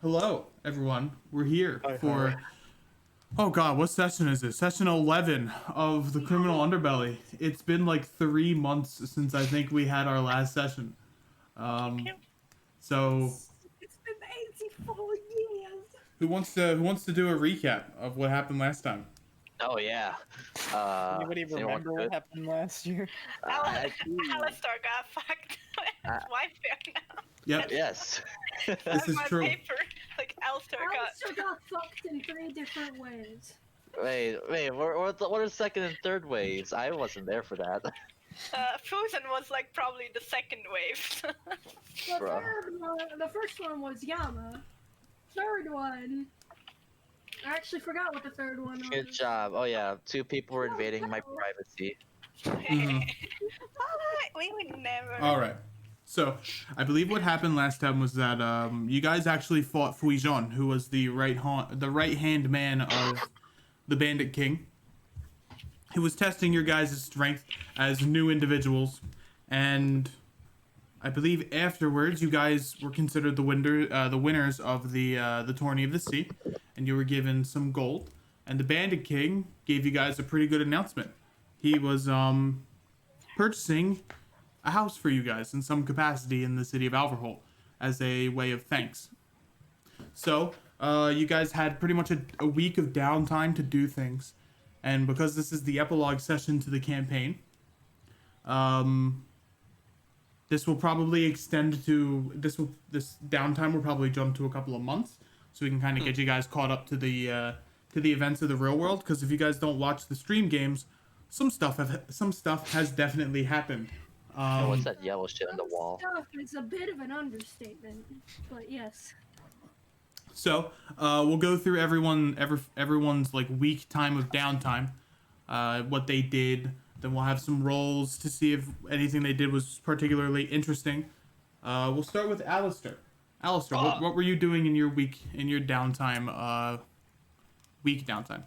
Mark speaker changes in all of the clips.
Speaker 1: Hello, everyone. We're here
Speaker 2: Hi,
Speaker 1: for, oh god, what session is it? Session 11 of the Criminal Underbelly. It's been like 3 months since I think we had our last session. Um, so
Speaker 3: It's been 84 years.
Speaker 1: who wants to do a recap of what happened last time?
Speaker 4: Oh yeah.
Speaker 2: Anybody
Speaker 4: anyone
Speaker 2: remember what
Speaker 4: good?
Speaker 2: happened last year?
Speaker 5: Alistair got fucked.
Speaker 4: Uh,
Speaker 5: His wife back now.
Speaker 1: Yep,
Speaker 4: Yes.
Speaker 1: this is
Speaker 5: My
Speaker 1: true.
Speaker 5: paper, like Alistair
Speaker 3: Alistair got fucked in 3 different ways.
Speaker 4: wait. What are second and third waves? I wasn't there for that.
Speaker 5: Fusen was like probably the second wave.
Speaker 3: The
Speaker 4: Bruh.
Speaker 3: third one, the first one was Yama. Third one, I actually forgot what the third one was.
Speaker 4: Good job. Oh yeah, 2 people were invading my privacy.
Speaker 5: We would never.
Speaker 1: All right. So, I believe what happened last time was that you guys actually fought Fuijon, who was the right-hand man of the Bandit King. He was testing your guys' strength as new individuals, and I believe afterwards you guys were considered the winners of the Tourney of the Sea, and you were given some gold. And the Bandit King gave you guys a pretty good announcement. He was purchasing a house for you guys in some capacity in the city of Alverholt as a way of thanks. So, you guys had pretty much a week of downtime to do things. And because this is the epilogue session to the campaign, this will probably extend to, this downtime will probably jump to a couple of months. So we can kind of get you guys caught up to the events of the real world. Because if you guys don't watch the stream games, some stuff has definitely happened.
Speaker 4: Oh, what's that yellow shit on the wall?
Speaker 3: Stuff is a bit of an understatement, but yes.
Speaker 1: So we'll go through everyone's like week time of downtime, what they did. Then we'll have some rolls to see if anything they did was particularly interesting. We'll start with Alistair. Alistair, what were you doing in your downtime? Week downtime.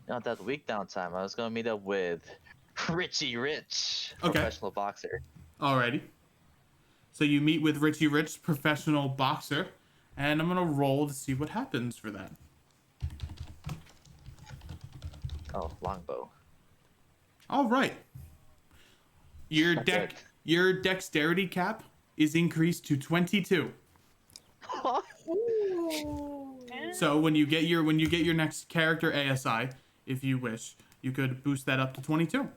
Speaker 4: Not that week downtime. I was gonna meet up with Richie Rich,
Speaker 1: Okay.
Speaker 4: professional boxer.
Speaker 1: Alrighty. So you meet with Richie Rich, professional boxer, and I'm gonna roll to see what happens for that.
Speaker 4: Oh, longbow.
Speaker 1: All right. Your
Speaker 4: Not good.
Speaker 1: your dexterity cap is increased to 22.
Speaker 3: Ooh.
Speaker 1: So when you get your next character ASI, if you wish, you could boost that up to 22.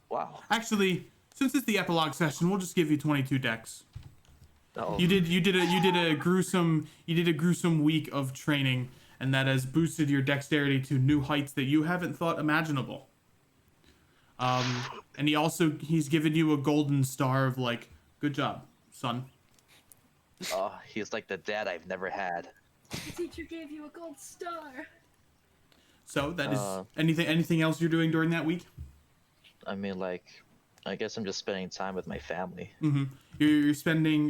Speaker 4: Wow.
Speaker 1: Actually, since it's the epilogue session, we'll just give you 22 dex.
Speaker 4: Oh.
Speaker 1: You did a gruesome week of training, and that has boosted your dexterity to new heights that you haven't thought imaginable. And he's given you a golden star of like, good job, son.
Speaker 4: Oh, he's like the dad I've never had.
Speaker 3: The teacher gave you a gold star.
Speaker 1: So that is anything else you're doing during that week?
Speaker 4: I mean, like, I guess I'm just spending time with my family.
Speaker 1: Mm-hmm. You're spending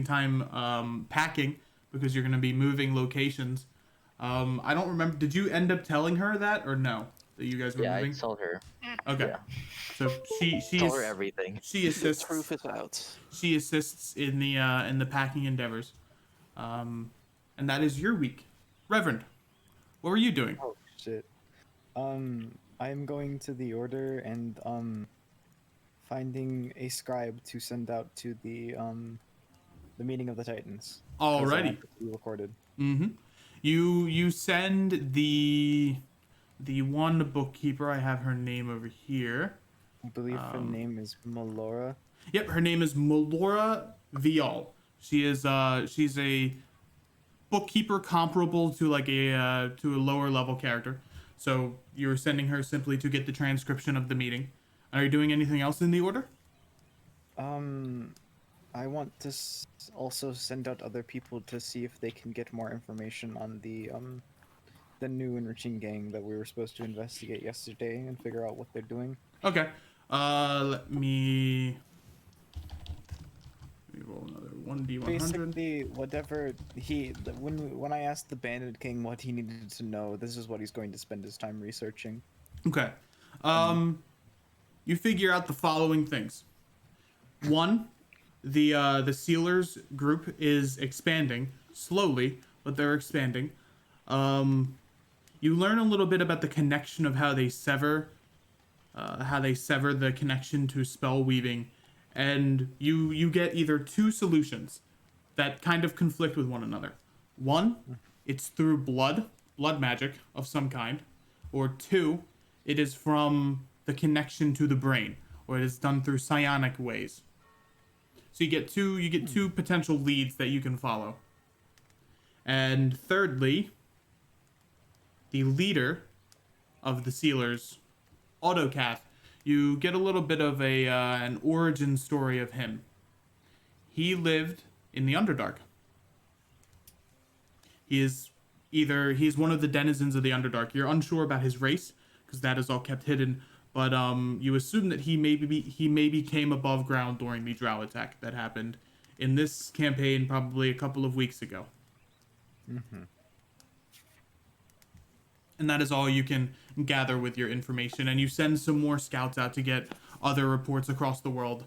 Speaker 1: time packing because you're going to be moving locations. I don't remember. Did you end up telling her that or no? That you guys were moving?
Speaker 4: I told her.
Speaker 1: Okay.
Speaker 4: Yeah.
Speaker 1: So she
Speaker 4: Told her everything.
Speaker 1: She assists.
Speaker 2: Proof is out.
Speaker 1: She assists in the packing endeavors. And that is your week, Reverend. What were you doing?
Speaker 2: Oh shit. I'm going to the order and finding a scribe to send out to the meeting of the Titans. 'Cause I
Speaker 1: Alrighty.
Speaker 2: want it to be recorded.
Speaker 1: Mm-hmm. You send the one bookkeeper. I have her name over here.
Speaker 2: I believe her name is Melora.
Speaker 1: Yep, her name is Melora Vial. She's a bookkeeper comparable to like a lower level character. So you're sending her simply to get the transcription of the meeting. Are you doing anything else in the order?
Speaker 2: I want to also send out other people to see if they can get more information on the new enriching gang that we were supposed to investigate yesterday and figure out what they're doing.
Speaker 1: Okay. Let me roll another 1d100.
Speaker 2: Basically, whatever when I asked the Bandit King what he needed to know, this is what he's going to spend his time researching.
Speaker 1: Okay. You figure out the following things. One, the Sealers group is expanding slowly, but they're expanding. You learn a little bit about the connection of how they sever the connection to spell weaving, and you get either two solutions that kind of conflict with one another. One, it's through blood magic of some kind, or two, it is from the connection to the brain, or it is done through psionic ways. So you get two potential leads that you can follow. And thirdly, the leader of the Sealers, Autocath, you get a little bit of an origin story of him. He lived in the Underdark. He's one of the denizens of the Underdark. You're unsure about his race because that is all kept hidden, but you assume that he maybe came above ground during the drow attack that happened in this campaign probably a couple of weeks ago.
Speaker 2: Mm-hmm.
Speaker 1: And that is all you can gather with your information. And you send some more scouts out to get other reports across the world,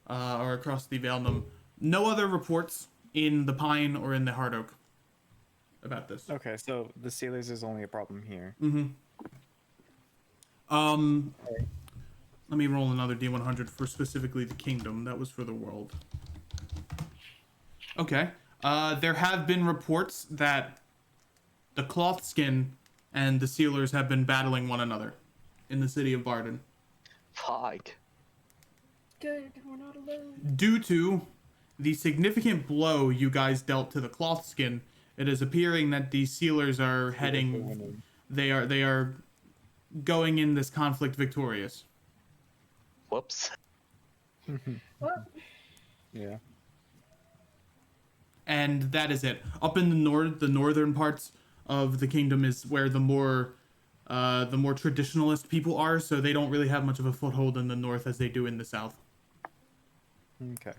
Speaker 1: or across the Valenum. No other reports in the Pine or in the Hard Oak about this.
Speaker 2: Okay, so the Sealers is only a problem here.
Speaker 1: Let me roll another D100 for specifically the kingdom. That was for the world. Okay. There have been reports that the Clothskin and the Sealers have been battling one another in the city of Barden.
Speaker 4: Fuck.
Speaker 3: Good, we're not alone.
Speaker 1: Due to the significant blow you guys dealt to the Clothskin, it is appearing that the Sealers are heading. They are going in this conflict victorious.
Speaker 4: Whoops.
Speaker 3: Well,
Speaker 2: Yeah.
Speaker 1: And that is it. Up in the northern parts of the kingdom is where the more traditionalist people are, so they don't really have much of a foothold in the north as they do in the south.
Speaker 2: Okay.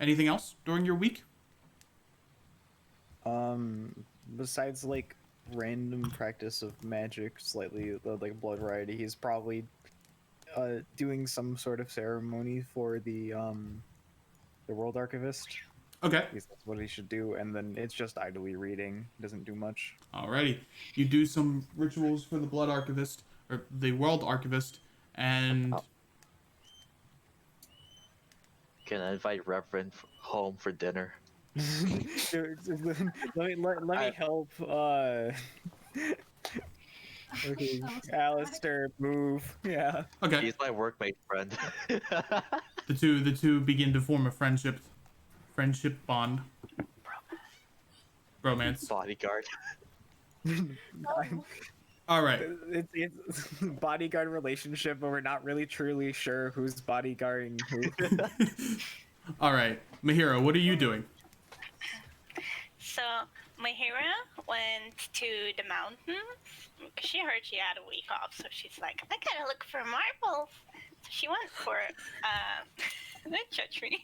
Speaker 1: Anything else during your week?
Speaker 2: Besides like random practice of magic, slightly like blood variety, he's probably doing some sort of ceremony for the World Archivist.
Speaker 1: Okay.
Speaker 2: Because that's what he should do, and then it's just idly reading. Doesn't do much.
Speaker 1: Alrighty. You do some rituals for the Blood Archivist, or the World Archivist, and...
Speaker 4: Can I invite Reverend home for dinner?
Speaker 2: let me help. Okay, Alistair, move. Yeah.
Speaker 1: Okay.
Speaker 4: He's my workmate friend.
Speaker 1: The two begin to form a friendship bond. Bromance.
Speaker 4: Bodyguard.
Speaker 1: All right.
Speaker 2: It's bodyguard relationship, but we're not really truly sure who's bodyguarding who.
Speaker 1: All right. Mahira, what are you doing?
Speaker 5: So Mahira went to the mountains because she heard she had a week off, so she's like, I gotta look for marbles. So she went for don't judge me.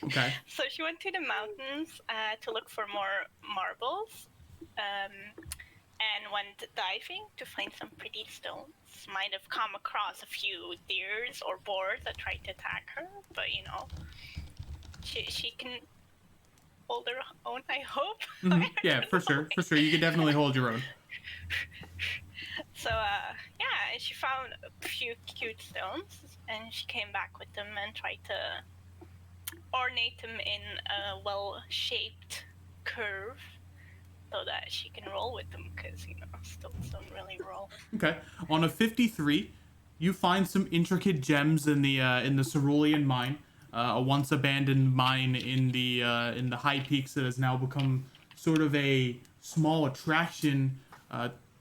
Speaker 1: Okay.
Speaker 5: So she went to the mountains to look for more marbles, and went diving to find some pretty stones. Might have come across a few deers or boars that tried to attack her, but you know, she can hold her own, I hope.
Speaker 1: Mm-hmm. Yeah, for sure. You can definitely hold your own.
Speaker 5: So, yeah, she found a few cute stones, and she came back with them and tried to ornate them in a well-shaped curve so that she can roll with them, because, you know, stones don't really roll.
Speaker 1: Okay. On a 53, you find some intricate gems in the Cerulean mine, a once abandoned mine in the high peaks that has now become sort of a small attraction,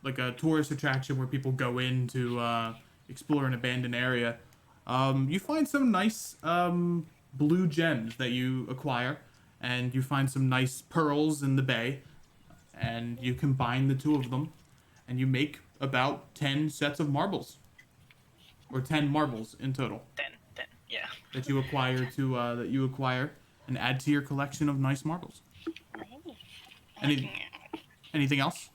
Speaker 1: like a tourist attraction where people go in to explore an abandoned area. You find some nice blue gems that you acquire, and you find some nice pearls in the bay, and you combine the two of them, and you make about 10 sets of marbles, or 10 marbles in total.
Speaker 5: 10, yeah.
Speaker 1: That you acquire and add to your collection of nice marbles. Anything else?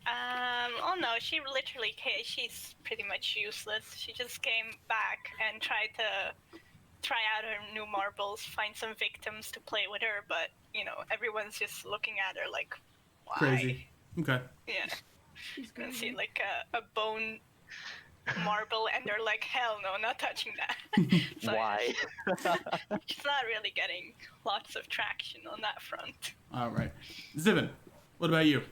Speaker 5: Oh no, she literally she's pretty much useless. She just came back and tried to try out her new marbles, find some victims to play with her, but everyone's just looking at her like, why?
Speaker 1: Crazy. Okay.
Speaker 5: Yeah.
Speaker 3: She's
Speaker 5: And
Speaker 3: crazy.
Speaker 5: see like a bone marble, and they're like, hell no, not touching that. So
Speaker 4: Why?
Speaker 5: she's not really getting lots of traction on that front.
Speaker 1: All right. Zivin, what about you?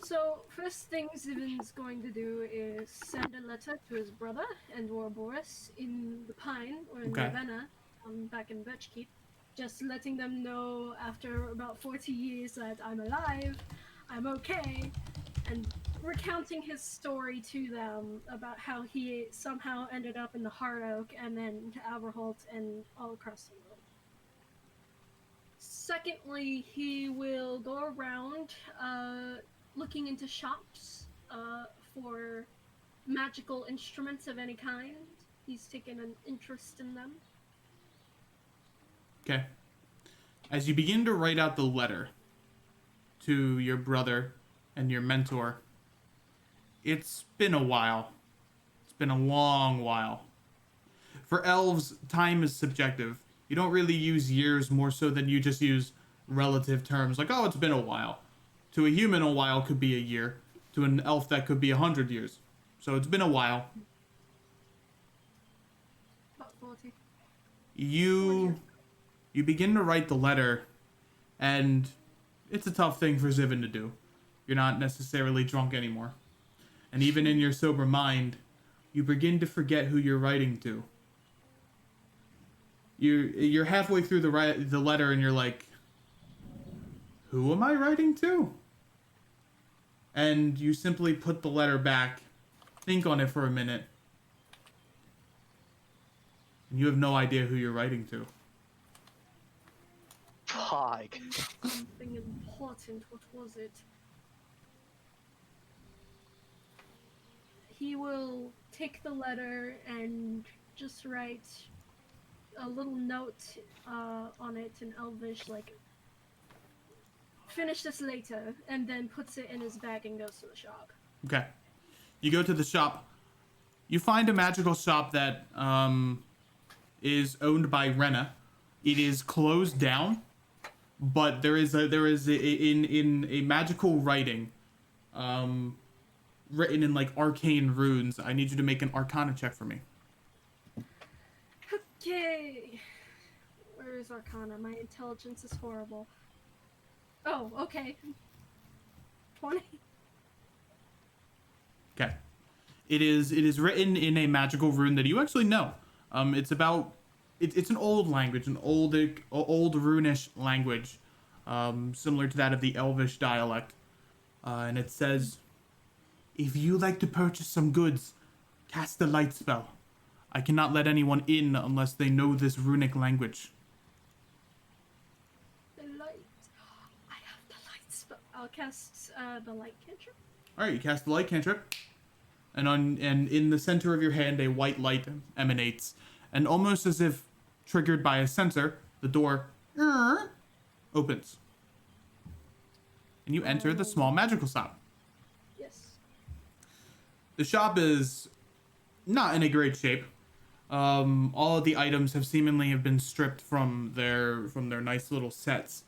Speaker 3: So, first thing Zivin's going to do is send a letter to his brother and Ouroboros in the Pine, or in
Speaker 1: Okay.
Speaker 3: Ravenna, back in Birchkeep, just letting them know after about 40 years that I'm alive, I'm okay, and recounting his story to them about how he somehow ended up in the Hard Oak and then to Aberholt and all across the world. Secondly, he will go around looking into shops for magical instruments of any kind. He's taken an interest in them.
Speaker 1: Okay. As you begin to write out the letter to your brother and your mentor, it's been a while. It's been a long while. For elves, time is subjective. You don't really use years more so than you just use relative terms, like, oh, it's been a while. To a human, a while could be a year. To an elf, that could be 100 years. So it's been a while.
Speaker 3: About 40.
Speaker 1: You begin to write the letter, and it's a tough thing for Zivin to do. You're not necessarily drunk anymore. And even in your sober mind, you begin to forget who you're writing to. You're halfway through the letter, and you're like, who am I writing to? And you simply put the letter back, think on it for a minute, and you have no idea who you're writing to.
Speaker 4: Fuck.
Speaker 3: Something important. What was it? He will take the letter and just write a little note on it in Elvish, like, finish this later, and then puts it in his bag and goes to the shop.
Speaker 1: Okay. You go to the shop. You find a magical shop that is owned by Rena. It is closed down, but there is in a magical writing, written in like arcane runes. I need you to make an Arcana check for me.
Speaker 3: Okay. Where is Arcana? My intelligence is horrible. Oh, okay. 20.
Speaker 1: Okay. It is written in a magical rune that you actually know. It's an old language, an old runish language, similar to that of the Elvish dialect. And it says, if you like to purchase some goods, cast the light spell. I cannot let anyone in unless they know this runic language.
Speaker 3: The light. I have the light spell. I'll cast the light cantrip.
Speaker 1: All right, you cast the light cantrip, and in the center of your hand, a white light emanates, and almost as if triggered by a sensor, the door opens, and you enter the small magical shop.
Speaker 3: Yes.
Speaker 1: The shop is not in a great shape. All of the items have seemingly been stripped from their nice little sets,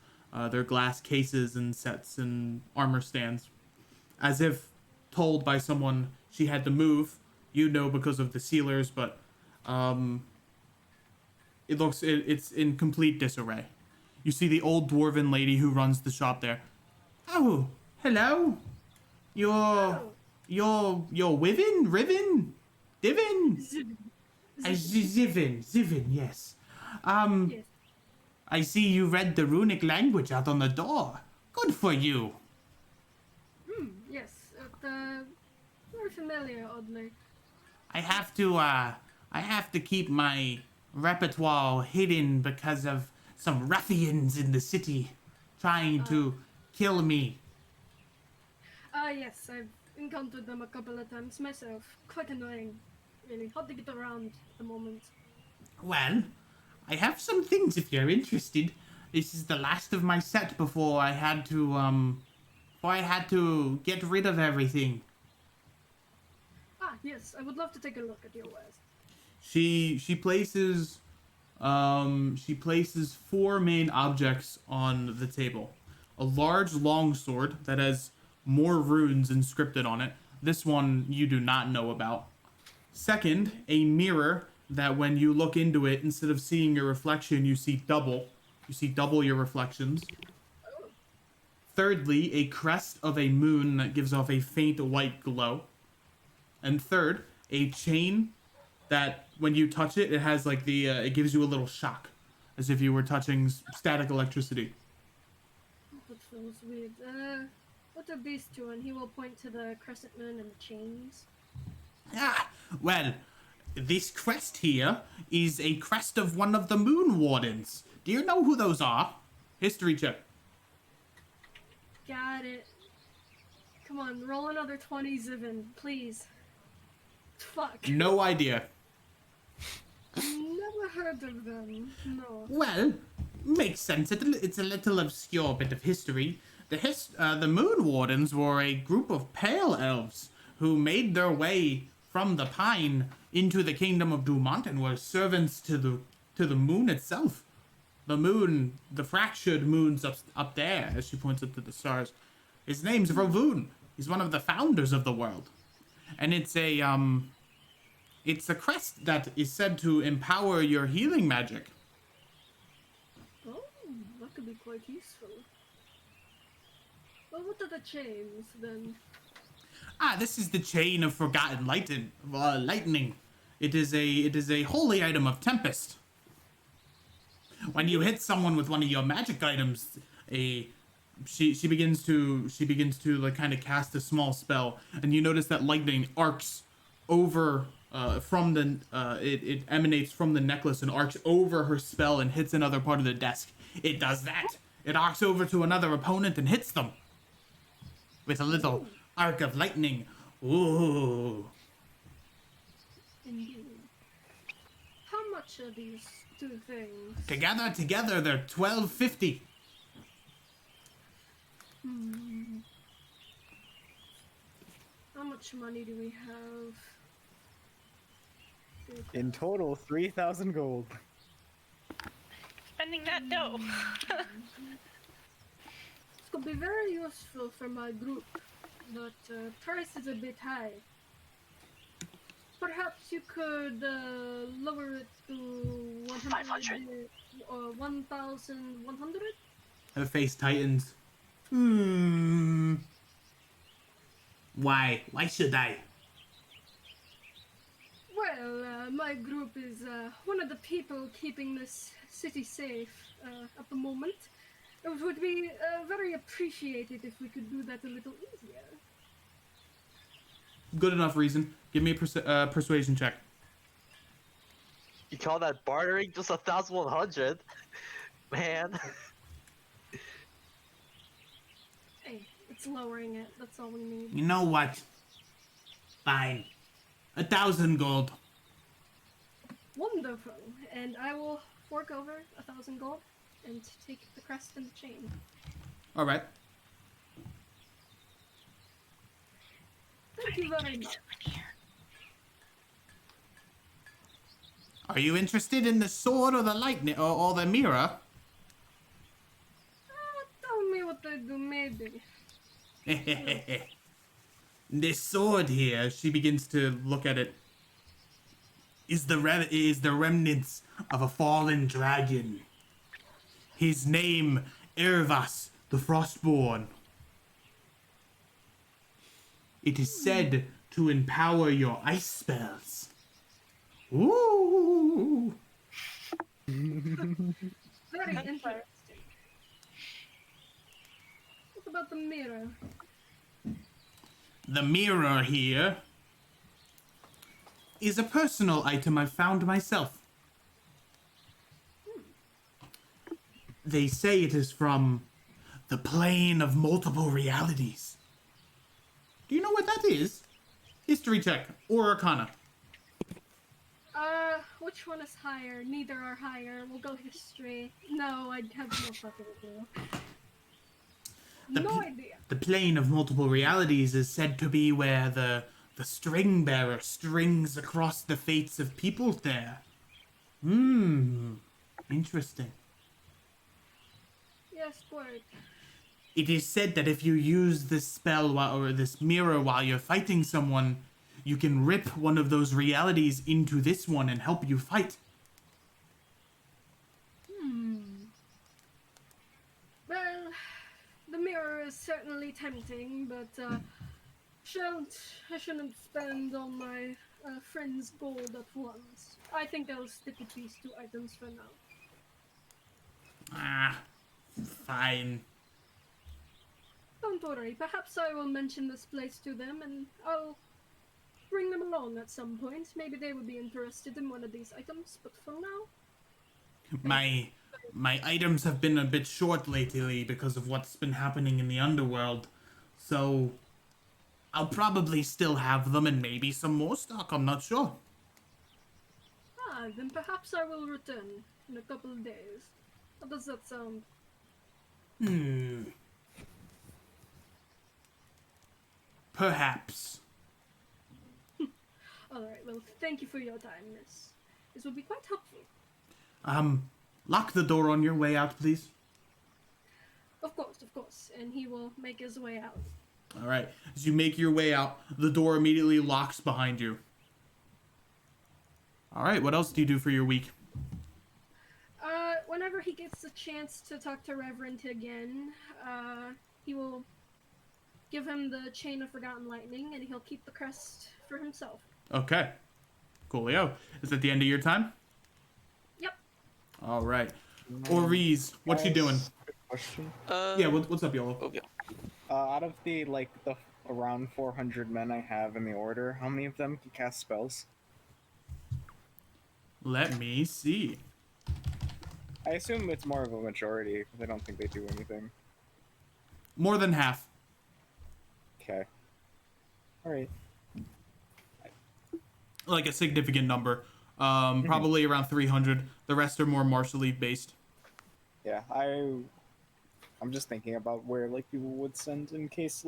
Speaker 1: their glass cases and sets and armor stands, as if told by someone she had to move. You know, because of the sealers, but it's in complete disarray. You see the old dwarven lady who runs the shop there. Oh, hello. You're Wivin? Riven? Divin? Zivin, yes.
Speaker 3: Yes.
Speaker 1: I see you read the runic language out on the door. Good for you.
Speaker 3: Yes. Very familiar, oddly.
Speaker 1: I have to keep my repertoire hidden because of some ruffians in the city trying to kill me.
Speaker 3: Yes, I've encountered them a couple of times myself. Quite annoying. Really hard to get around at the moment.
Speaker 1: Well, I have some things if you're interested. This is the last of my set before I had to get rid of everything.
Speaker 3: Yes, I would love to take a look at your wares.
Speaker 1: She places She places 4 main objects on the table. A large longsword that has more runes inscripted on it. This one you do not know about. Second, a mirror that when you look into it, instead of seeing your reflection, you see double. You see double your reflections. Thirdly, a crest of a moon that gives off a faint white glow. And third, a chain that when you touch it, it has like it gives you a little shock, as if you were touching static electricity.
Speaker 3: That feels weird. What are these two? And he will point to the crescent moon and the chains.
Speaker 1: Ah, well, this crest here is a crest of one of the moon wardens. Do you know who those are? History check.
Speaker 3: Got it. Come on, roll another 20, Zivin, please. Fuck.
Speaker 1: No idea.
Speaker 3: Never heard of them. No.
Speaker 1: Well, makes sense. It's a little obscure bit of history. The Moon Wardens were a group of pale elves who made their way from the Pine into the kingdom of Dumont and were servants to the moon itself. The moon, the fractured moon's up there, as she points up to the stars. His name's Ravoon. He's one of the founders of the world. And it's a crest that is said to empower your healing magic.
Speaker 3: Oh, that could be quite useful. Well, what are the chains, then?
Speaker 1: This is the chain of forgotten lightning. It is a holy item of Tempest. When you hit someone with one of your magic items, she begins to like kind of cast a small spell, and you notice that lightning arcs over from the it emanates from the necklace and arcs over her spell and hits another part of the desk. It does that. It arcs over to another opponent and hits them with a little arc of lightning. Ooh.
Speaker 3: Indeed. How much are these two things?
Speaker 1: Together, they're 12.50.
Speaker 3: How much money do we have?
Speaker 2: In total, 3,000 gold.
Speaker 5: Spending that dough.
Speaker 3: This could be very useful for my group, but price is a bit high. Perhaps you could lower it to 100 or 1,100?
Speaker 1: Her face tightens. Why? Why should I?
Speaker 3: Well, my group is one of the people keeping this city safe at the moment. It would be very appreciated if we could do that a little easier.
Speaker 1: Good enough reason. Give me a persuasion check.
Speaker 4: You call that bartering? Just 1,100? Man.
Speaker 3: Hey, it's lowering it. That's all we need.
Speaker 1: You know what? Fine. 1,000 gold.
Speaker 3: Wonderful. And I will fork over 1,000 gold and take the crest and the chain.
Speaker 1: All right.
Speaker 3: Thank you very much.
Speaker 1: Are you interested in the sword or the lightning or the mirror?
Speaker 3: Tell me what they do, maybe.
Speaker 1: This sword here, she begins to look at it, is the remnants of a fallen dragon. His name, Ervas, the Frostborn. It is said to empower your ice spells. Ooh!
Speaker 3: Very interesting. What about the mirror?
Speaker 1: The mirror here is a personal item I've found myself. They say it is from the plane of multiple realities. Do you know what that is? History check or Arcana.
Speaker 3: Which one is higher? Neither are higher. We'll go history. No, I have no fucking clue. No idea.
Speaker 1: The plane of multiple realities is said to be where the string bearer strings across the fates of people there. Interesting.
Speaker 3: Yes, quite.
Speaker 1: It is said that if you use this spell or this mirror while you're fighting someone, you can rip one of those realities into this one and help you fight.
Speaker 3: Well, the mirror is certainly tempting, but I shouldn't spend all my friend's gold at once. I think I'll stick with these two items for now.
Speaker 1: Ah, fine.
Speaker 3: Don't worry, perhaps I will mention this place to them and I'll bring them along at some point. Maybe they would be interested in one of these items, but for now,
Speaker 1: My items have been a bit short lately because of what's been happening in the underworld. So I'll probably still have them and maybe some more stock, I'm not sure.
Speaker 3: then perhaps I will return in a couple of days. How does that sound?
Speaker 1: Perhaps.
Speaker 3: Alright, well, thank you for your time, miss. This will be quite helpful.
Speaker 1: Lock the door on your way out, please.
Speaker 3: Of course, and he will make his way out.
Speaker 1: All right. As you make your way out, the door immediately locks behind you. All right. What else do you do for your week?
Speaker 3: Whenever he gets the chance to talk to Reverend again, he will give him the Chain of Forgotten Lightning, and he'll keep the crest for himself.
Speaker 1: Okay. Coolio. Is that the end of your time?
Speaker 3: Yep.
Speaker 1: All right. Oriz, what you doing?
Speaker 2: Question.
Speaker 1: Yeah, what's up, YOLO?
Speaker 4: Okay.
Speaker 2: Out of the around 400 men I have in the order, how many of them can cast spells?
Speaker 1: Let me see.
Speaker 2: I assume it's more of a majority, because I don't think they do anything.
Speaker 1: More than half.
Speaker 2: Okay. Alright.
Speaker 1: Like a significant number. Probably around 300. The rest are more martially based.
Speaker 2: Yeah, I'm just thinking about where people would send in case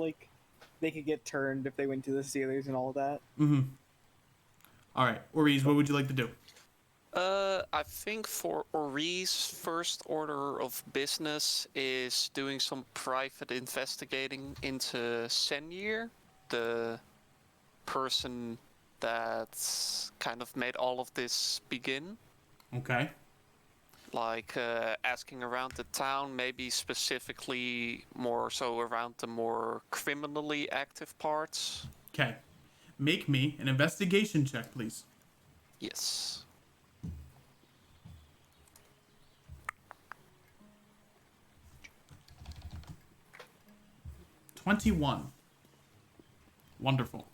Speaker 2: they could get turned if they went to the Steelers and all that.
Speaker 1: All right. Oriz, what would you like to do?
Speaker 6: I think for Ori's first order of business is doing some private investigating into Senir, the person that kind of made all of this begin.
Speaker 1: Okay.
Speaker 6: Like asking around the town, maybe specifically more so around the more criminally active parts.
Speaker 1: Okay. Make me an investigation check, please.
Speaker 6: Yes.
Speaker 1: 21. Wonderful.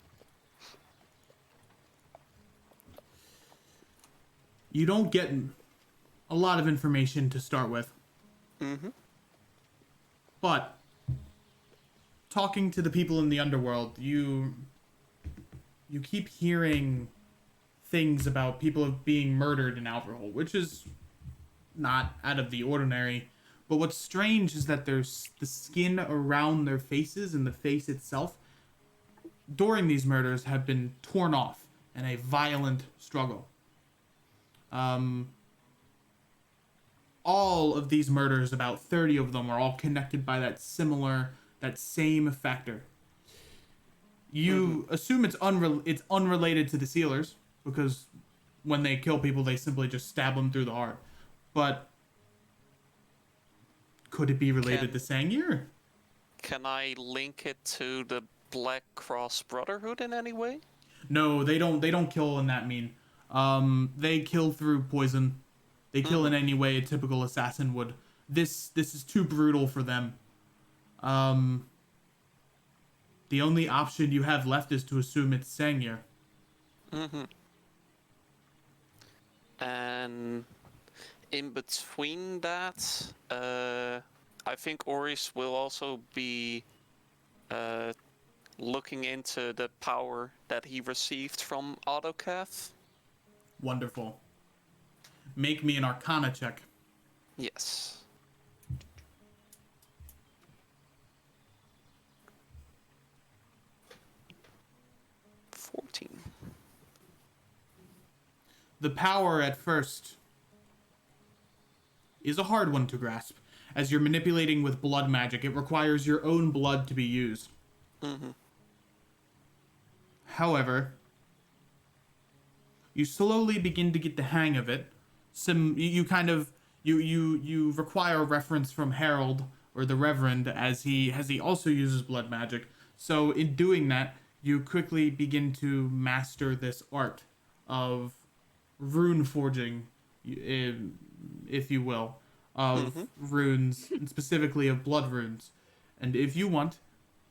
Speaker 1: You don't get a lot of information to start with. But talking to the people in the underworld, you keep hearing things about people being murdered in Alverhole, which is not out of the ordinary. But what's strange is that there's the skin around their faces and the face itself during these murders have been torn off in a violent struggle. All of these murders, about 30 of them, are all connected by that same factor. You assume it's unrelated to the sealers, because when they kill people, they simply just stab them through the heart. But could it be related to Sangir?
Speaker 6: Can I link it to the Black Cross Brotherhood in any way?
Speaker 1: No, they don't kill in that mean. They kill through poison. They kill in any way a typical assassin would. This is too brutal for them. The only option you have left is to assume it's Sangir.
Speaker 6: And in between that, I think Oris will also be looking into the power that he received from Autocath.
Speaker 1: Wonderful. Make me an Arcana check.
Speaker 6: Yes.
Speaker 1: The power at first is a hard one to grasp, as you're manipulating with blood magic. It requires your own blood to be used. However, you slowly begin to get the hang of it. You require a reference from Harold or the Reverend, as he also uses blood magic. So in doing that, you quickly begin to master this art of rune forging, if you will, of runes, and specifically of blood runes. And if you want,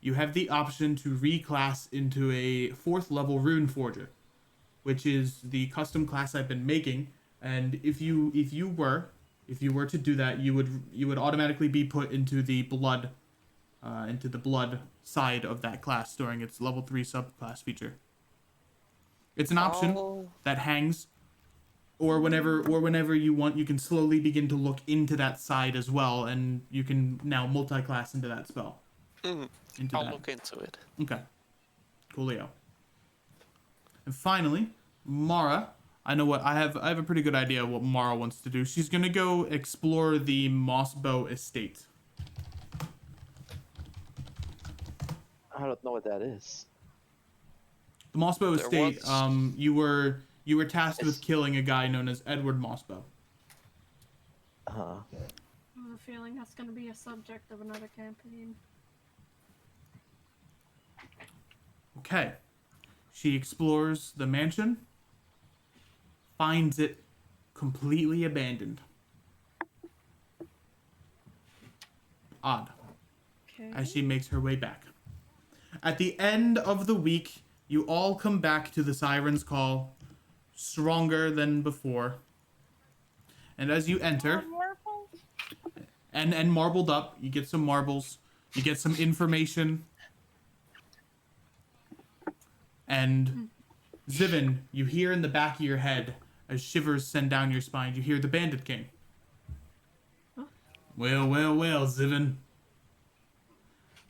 Speaker 1: you have the option to reclass into a 4th level rune forger, which is the custom class I've been making. And if you were to do that, you would automatically be put into the blood side of that class during its level 3 subclass feature. It's an option that hangs, or whenever you want, you can slowly begin to look into that side as well, and you can now multi-class into that spell.
Speaker 6: I'll look into it.
Speaker 1: Okay. Coolio. And finally, Mara. I have a pretty good idea of what Mara wants to do. She's gonna go explore the Mossbow estate.
Speaker 4: I don't know what that is.
Speaker 1: The Mossbow estate, you were tasked with
Speaker 4: It's-
Speaker 1: killing a guy known as Edward Mossbow.
Speaker 3: I have a feeling that's going to be a subject of another campaign.
Speaker 1: Okay. She explores the mansion, finds it completely abandoned. Odd.
Speaker 3: Okay.
Speaker 1: As she makes her way back. At the end of the week, you all come back to the Siren's Call, stronger than before. And as you enter, and marbled up, you get some marbles, you get some information, and Zivin, you hear in the back of your head, as shivers send down your spine, you hear the Bandit King.
Speaker 3: Huh?
Speaker 1: Well, Zivin.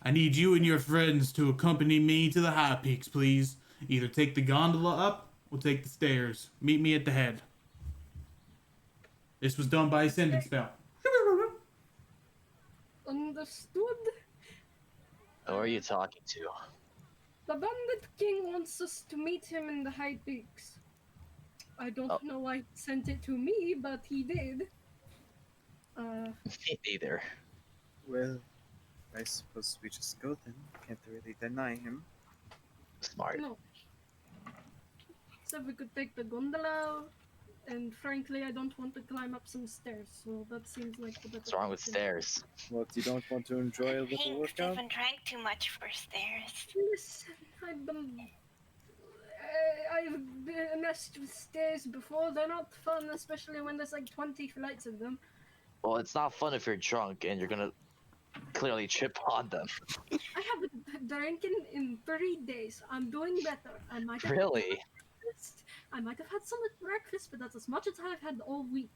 Speaker 1: I need you and your friends to accompany me to the high peaks, please. Either take the gondola up or take the stairs. Meet me at the head. This was done by Ascending Spell.
Speaker 3: Understood.
Speaker 4: Who are you talking to?
Speaker 3: The Bandit King wants us to meet him in the High Peaks. I don't know why he sent it to me, but he did.
Speaker 4: Me neither.
Speaker 2: Well, I suppose we just go then. Can't really deny him.
Speaker 4: Smart.
Speaker 3: No. So we could take the gondola, and frankly, I don't want to climb up some stairs, so that seems like the better
Speaker 4: What's wrong with
Speaker 3: option.
Speaker 4: stairs?
Speaker 2: What, you don't want to enjoy a
Speaker 5: I
Speaker 2: little
Speaker 5: think
Speaker 2: workout?
Speaker 5: Stephen drank too much for stairs.
Speaker 3: Listen, I've been messed with stairs before. They're not fun, especially when there's like 20 flights of them.
Speaker 4: Well, it's not fun if you're drunk and you're gonna clearly trip on them.
Speaker 3: I haven't drinking in 3 days. I'm doing better. I might have
Speaker 4: Really?
Speaker 3: Had breakfast. I might have had some at breakfast, but that's as much as I've had all week.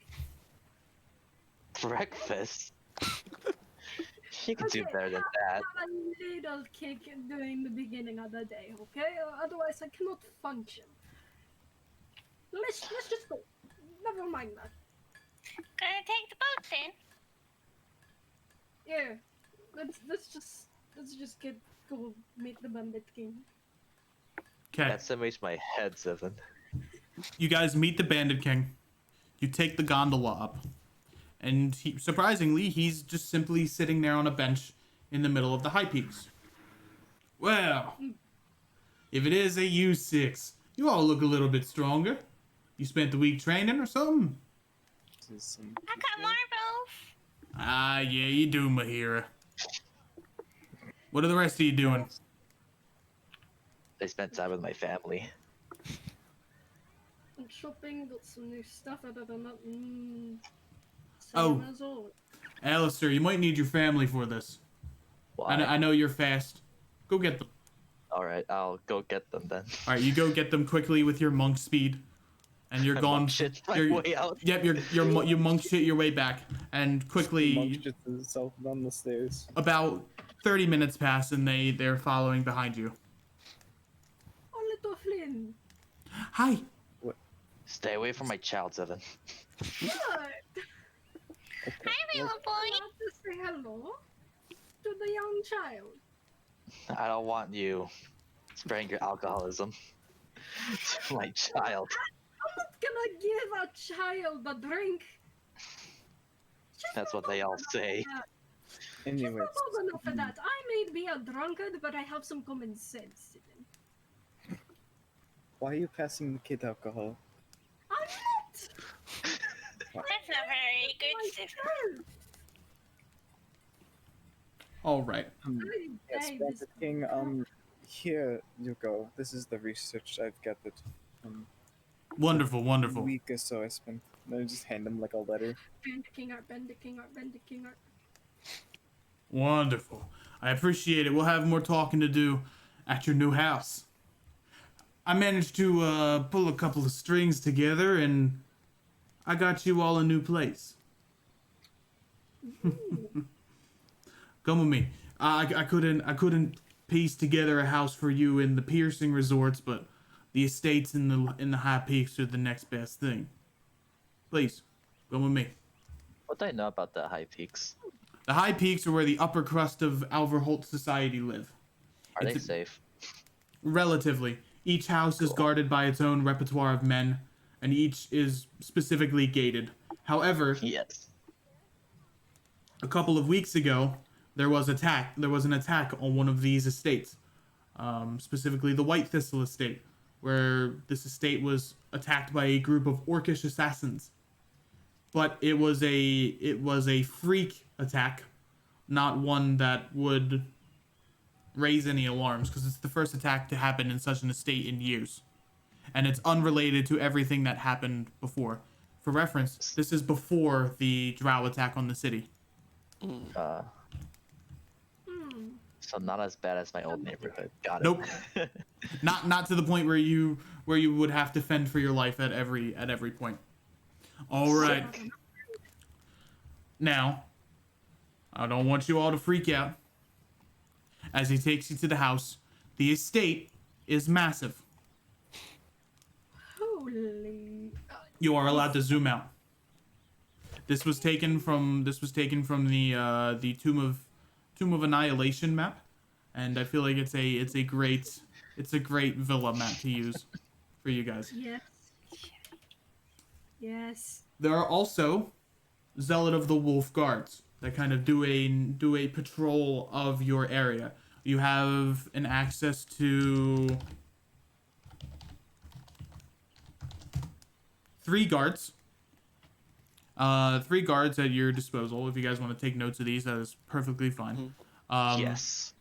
Speaker 4: Breakfast? You can do
Speaker 3: Okay,
Speaker 4: better than that.
Speaker 3: Have a little kick during the beginning of the day, okay? Otherwise, I cannot function. Let's just go. Never mind that.
Speaker 5: Gonna take the boat then.
Speaker 3: Yeah, let's just go meet the Bandit King.
Speaker 1: Okay.
Speaker 4: That stimulates my head, Zivin.
Speaker 1: You guys meet the Bandit King. You take the gondola up. And surprisingly, he's just simply sitting there on a bench in the middle of the high peaks. Well, if it is a U6, you all look a little bit stronger. You spent the week training or something?
Speaker 5: I got marbles.
Speaker 1: Ah, yeah, you do, Mahira. What are the rest of you doing?
Speaker 4: I spent time with my family.
Speaker 3: I'm shopping, got some new stuff. Other than that,
Speaker 1: Oh.
Speaker 3: same as always.
Speaker 1: Alistair, you might need your family for this.
Speaker 4: Why?
Speaker 1: I know you're fast. Go get them.
Speaker 4: Alright, I'll go get them then.
Speaker 1: All right, you go get them quickly with your monk speed, and you're
Speaker 4: I
Speaker 1: gone.
Speaker 4: monk shit my
Speaker 1: you're-
Speaker 4: way out.
Speaker 1: Yep, you monk shit your way back, and quickly
Speaker 2: Monk shits himself down the stairs.
Speaker 1: about 30 minutes pass, and they're following behind you.
Speaker 3: Oh, little Flynn.
Speaker 1: Hi.
Speaker 4: Stay away from my child, Zivin.
Speaker 3: What?
Speaker 2: Okay.
Speaker 5: Hi,
Speaker 2: Well,
Speaker 5: little boy.
Speaker 3: Want to say hello to the young child.
Speaker 4: I don't want you spreading your alcoholism to my child.
Speaker 3: I'm not gonna give a child a drink. She's
Speaker 4: That's
Speaker 3: not
Speaker 4: what they
Speaker 3: old
Speaker 4: all
Speaker 3: enough
Speaker 4: say.
Speaker 3: for that. She's
Speaker 2: anyways,
Speaker 3: not old enough for that. I may be a drunkard, but I have some common sense.
Speaker 2: why are you passing the kid alcohol?
Speaker 3: I'm not.
Speaker 5: That's not very good, sis.
Speaker 3: Myself.
Speaker 1: All right.
Speaker 2: Yes,
Speaker 3: Hey,
Speaker 2: Bandit King. Here you go. This is the research I've gathered.
Speaker 1: Wonderful,
Speaker 2: A
Speaker 1: wonderful.
Speaker 2: week or so I spent. Then I just hand him like a letter.
Speaker 3: Bend the king art, bend the king art, bend the king art.
Speaker 1: Wonderful. I appreciate it. We'll have more talking to do at your new house. I managed to pull a couple of strings together, and I got you all a new place. Come with me. I couldn't piece together a house for you in the piercing resorts, but the estates in the high peaks are the next best thing. Please, come with me.
Speaker 4: What do I know about the high peaks?
Speaker 1: The high peaks are where the upper crust of Alverholt society live.
Speaker 4: Are they
Speaker 1: It's a-
Speaker 4: safe?
Speaker 1: Relatively. Each house is
Speaker 4: Cool.
Speaker 1: guarded by its own repertoire of men, and each is specifically gated. However,
Speaker 4: Yes.
Speaker 1: a couple of weeks ago, there was an attack on one of these estates, specifically the White Thistle estate, where this estate was attacked by a group of orcish assassins. But it was a freak attack, not one that would raise any alarms, because it's the first attack to happen in such an estate in years, and it's unrelated to everything that happened before. For reference, this is before the Drow attack on the city.
Speaker 4: Uh,
Speaker 3: Hmm.
Speaker 4: so not as bad as my old neighborhood. Got it.
Speaker 1: Nope. Not to the point where you would have to fend for your life at every point. All right. Now, I don't want you all to freak out. As he takes you to the house, the estate is massive.
Speaker 3: Holy.
Speaker 1: You are allowed to zoom out. This was taken from the Tomb of Annihilation map, and I feel like it's a great villa map to use for you guys.
Speaker 3: Yes. Yes.
Speaker 1: There are also Zealot of the Wolf guards that kind of do a patrol of your area. You have an access to 3 guards. 3 guards at your disposal. If you guys want to take notes of these, that is perfectly fine.
Speaker 4: Yes.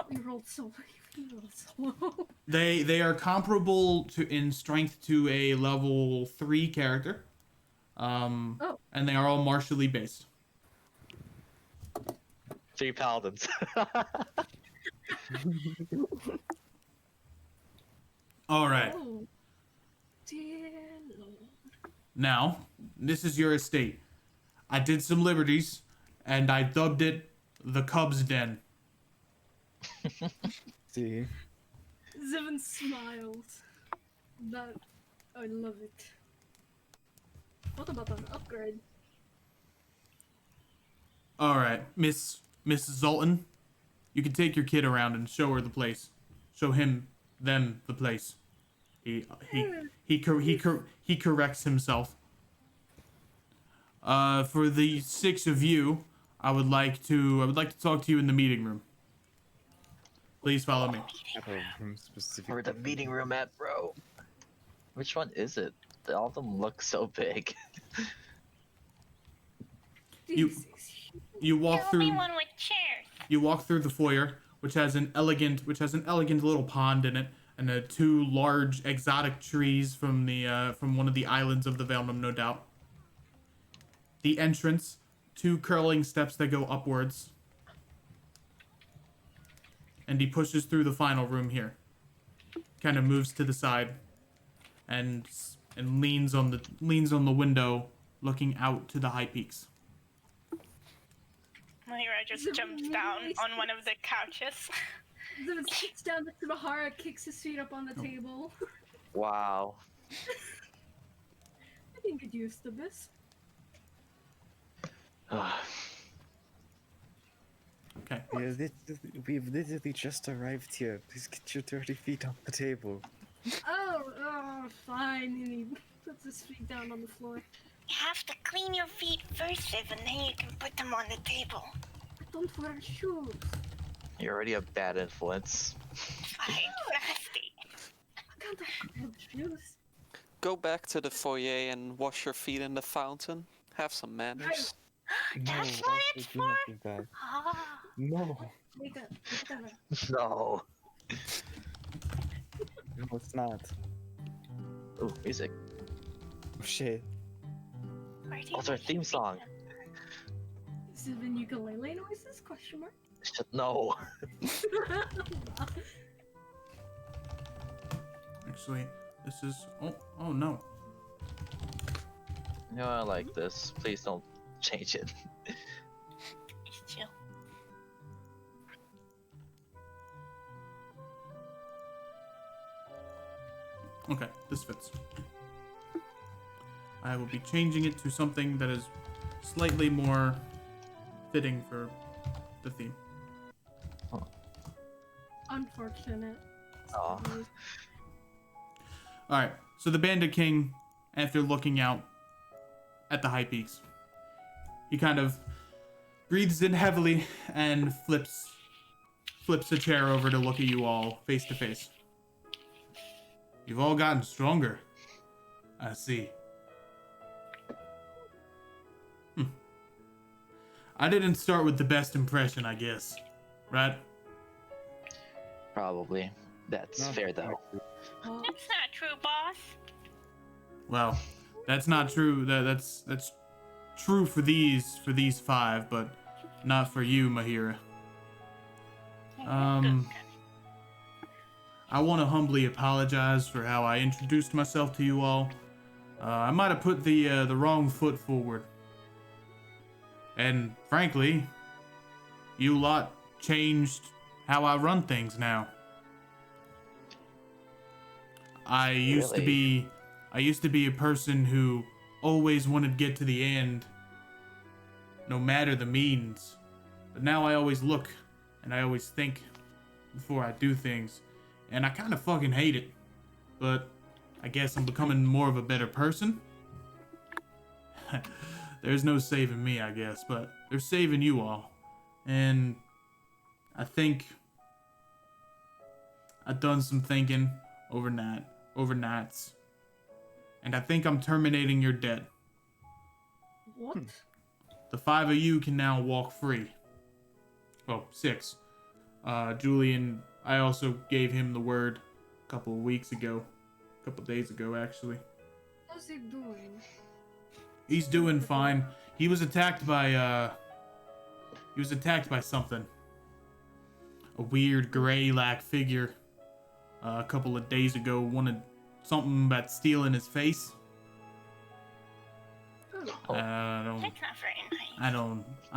Speaker 3: We rolled so low.
Speaker 1: They are comparable in strength to a level 3 character. And they are all martially based.
Speaker 4: 3 paladins.
Speaker 1: All right.
Speaker 3: Oh, dear Lord.
Speaker 1: Now, this is your estate. I did some liberties, and I dubbed it the Cubs Den.
Speaker 2: See,
Speaker 3: Zivin smiled. I love it. What about an upgrade?
Speaker 1: All right, Miss Zoltan, you can take your kid around and show her the place. Show them the place. He corrects himself. For the 6 of you, I would like to talk to you in the meeting room. Please follow me.
Speaker 2: at a room specific.
Speaker 4: Where the meeting room at, bro? Which one is it? All of them look so big.
Speaker 1: You-
Speaker 3: This is
Speaker 1: You walk
Speaker 5: There will be
Speaker 1: through.
Speaker 5: one with chairs.
Speaker 1: You walk through the foyer, which has an elegant little pond in it, and 2 large exotic trees from one of the islands of the Velnum, no doubt. The entrance, 2 curling steps that go upwards, and he pushes through the final room here. Kind of moves to the side, and leans on the window, looking out to the high peaks.
Speaker 5: Lyra just jumps down on one of the couches.
Speaker 3: Zivin sits down next to Mahara, kicks his feet up on the table.
Speaker 4: Wow.
Speaker 3: I can get used to this.
Speaker 1: Okay.
Speaker 2: We've literally just arrived here. Please get your dirty feet off the table.
Speaker 3: Oh, fine. And he puts his feet down on the floor.
Speaker 5: You have to clean your feet first, Viv, and then you can put them on the table.
Speaker 3: I don't wear shoes.
Speaker 4: You're already a bad influence.
Speaker 5: Fine, nasty.
Speaker 3: I can't have good shoes.
Speaker 6: Go back to the foyer and wash your feet in the fountain. Have some manners.
Speaker 5: That's
Speaker 2: no,
Speaker 5: what
Speaker 2: also
Speaker 5: it's
Speaker 2: do
Speaker 5: for?
Speaker 2: not do that.
Speaker 5: Ah,
Speaker 2: No,
Speaker 3: Wake up. Whatever.
Speaker 4: No.
Speaker 2: no, it's not.
Speaker 4: Ooh, music.
Speaker 2: Oh shit.
Speaker 5: where do you
Speaker 4: Also, our theme song.
Speaker 3: Is it in ukulele noises? Question mark.
Speaker 4: No.
Speaker 1: Actually, this is. Oh no.
Speaker 4: No, I like this. Please don't change it.
Speaker 5: It's chill.
Speaker 1: Okay, this fits. I will be changing it to something that is slightly more fitting for the theme.
Speaker 3: Unfortunate.
Speaker 4: Aw.
Speaker 1: Alright, so the Bandit King, after looking out at the high peaks, he kind of breathes in heavily and flips a chair over to look at you all face to face. You've all gotten stronger. I see. I didn't start with the best impression, I guess. Right?
Speaker 4: Probably. That's
Speaker 2: Not
Speaker 4: fair though.
Speaker 2: exactly.
Speaker 3: Oh,
Speaker 5: That's not true, boss.
Speaker 1: Well, that's not true. That's true for these five, but not for you, Mahira. I want to humbly apologize for how I introduced myself to you all. I might have put the wrong foot forward. And frankly, you lot changed how I run things now. I used to be a person who always wanted to get to the end, no matter the means. But now I always look and I always think before I do things, and I kind of fucking hate it. But I guess I'm becoming more of a better person. There's no saving me, I guess, but they're saving you all. And I think I've done some thinking overnights. And I think I'm terminating your debt.
Speaker 3: what?
Speaker 1: The 5 of you can now walk free. Oh, 6. Julian, I also gave him the word a couple days ago, actually.
Speaker 3: What's he doing?
Speaker 1: He's doing fine. He was attacked by something. A weird gray-like figure. A couple of days ago wanted something about stealing his face.
Speaker 5: That's not very nice.
Speaker 1: I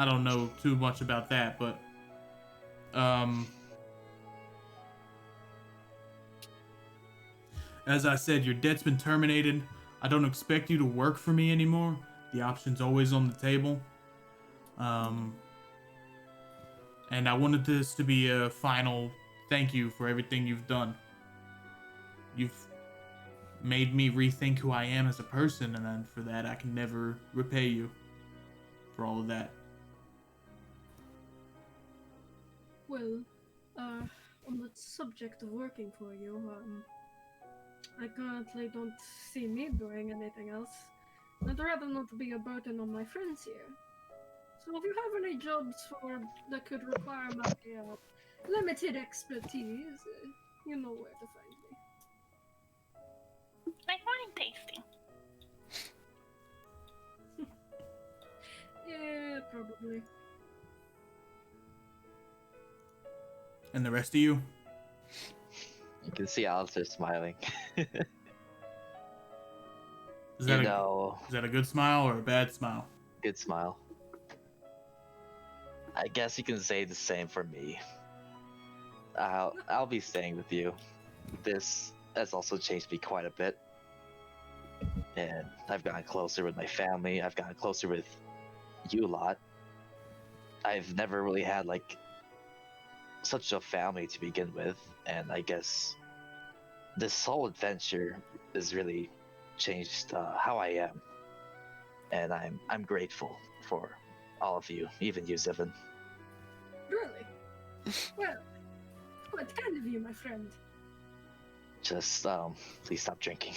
Speaker 1: don't know too much about that, but as I said, your debt's been terminated. I don't expect you to work for me anymore. The option's always on the table. And I wanted this to be a final thank you for everything you've done. You've made me rethink who I am as a person, and then for that I can never repay you for all of that.
Speaker 3: Well, on the subject of working for you, I currently don't see me doing anything else. I'd rather not be a burden on my friends here. So if you have any jobs that could require my limited expertise, you know where to find me.
Speaker 5: Like wine tasting.
Speaker 3: Yeah, probably.
Speaker 1: And the rest of you?
Speaker 4: You can see Alistair smiling.
Speaker 1: Is that,
Speaker 4: You
Speaker 1: a,
Speaker 4: know,
Speaker 1: is that a good smile or a bad smile?
Speaker 4: good smile. I guess you can say the same for me. I'll be staying with you. This has also changed me quite a bit. And I've gotten closer with my family. I've gotten closer with you lot. I've never really had like such a family to begin with, and I guess this whole adventure has really changed how I am, and I'm grateful for all of you, even you, Zevin.
Speaker 3: Really? Well, what kind of you, my friend?
Speaker 4: Just please stop drinking.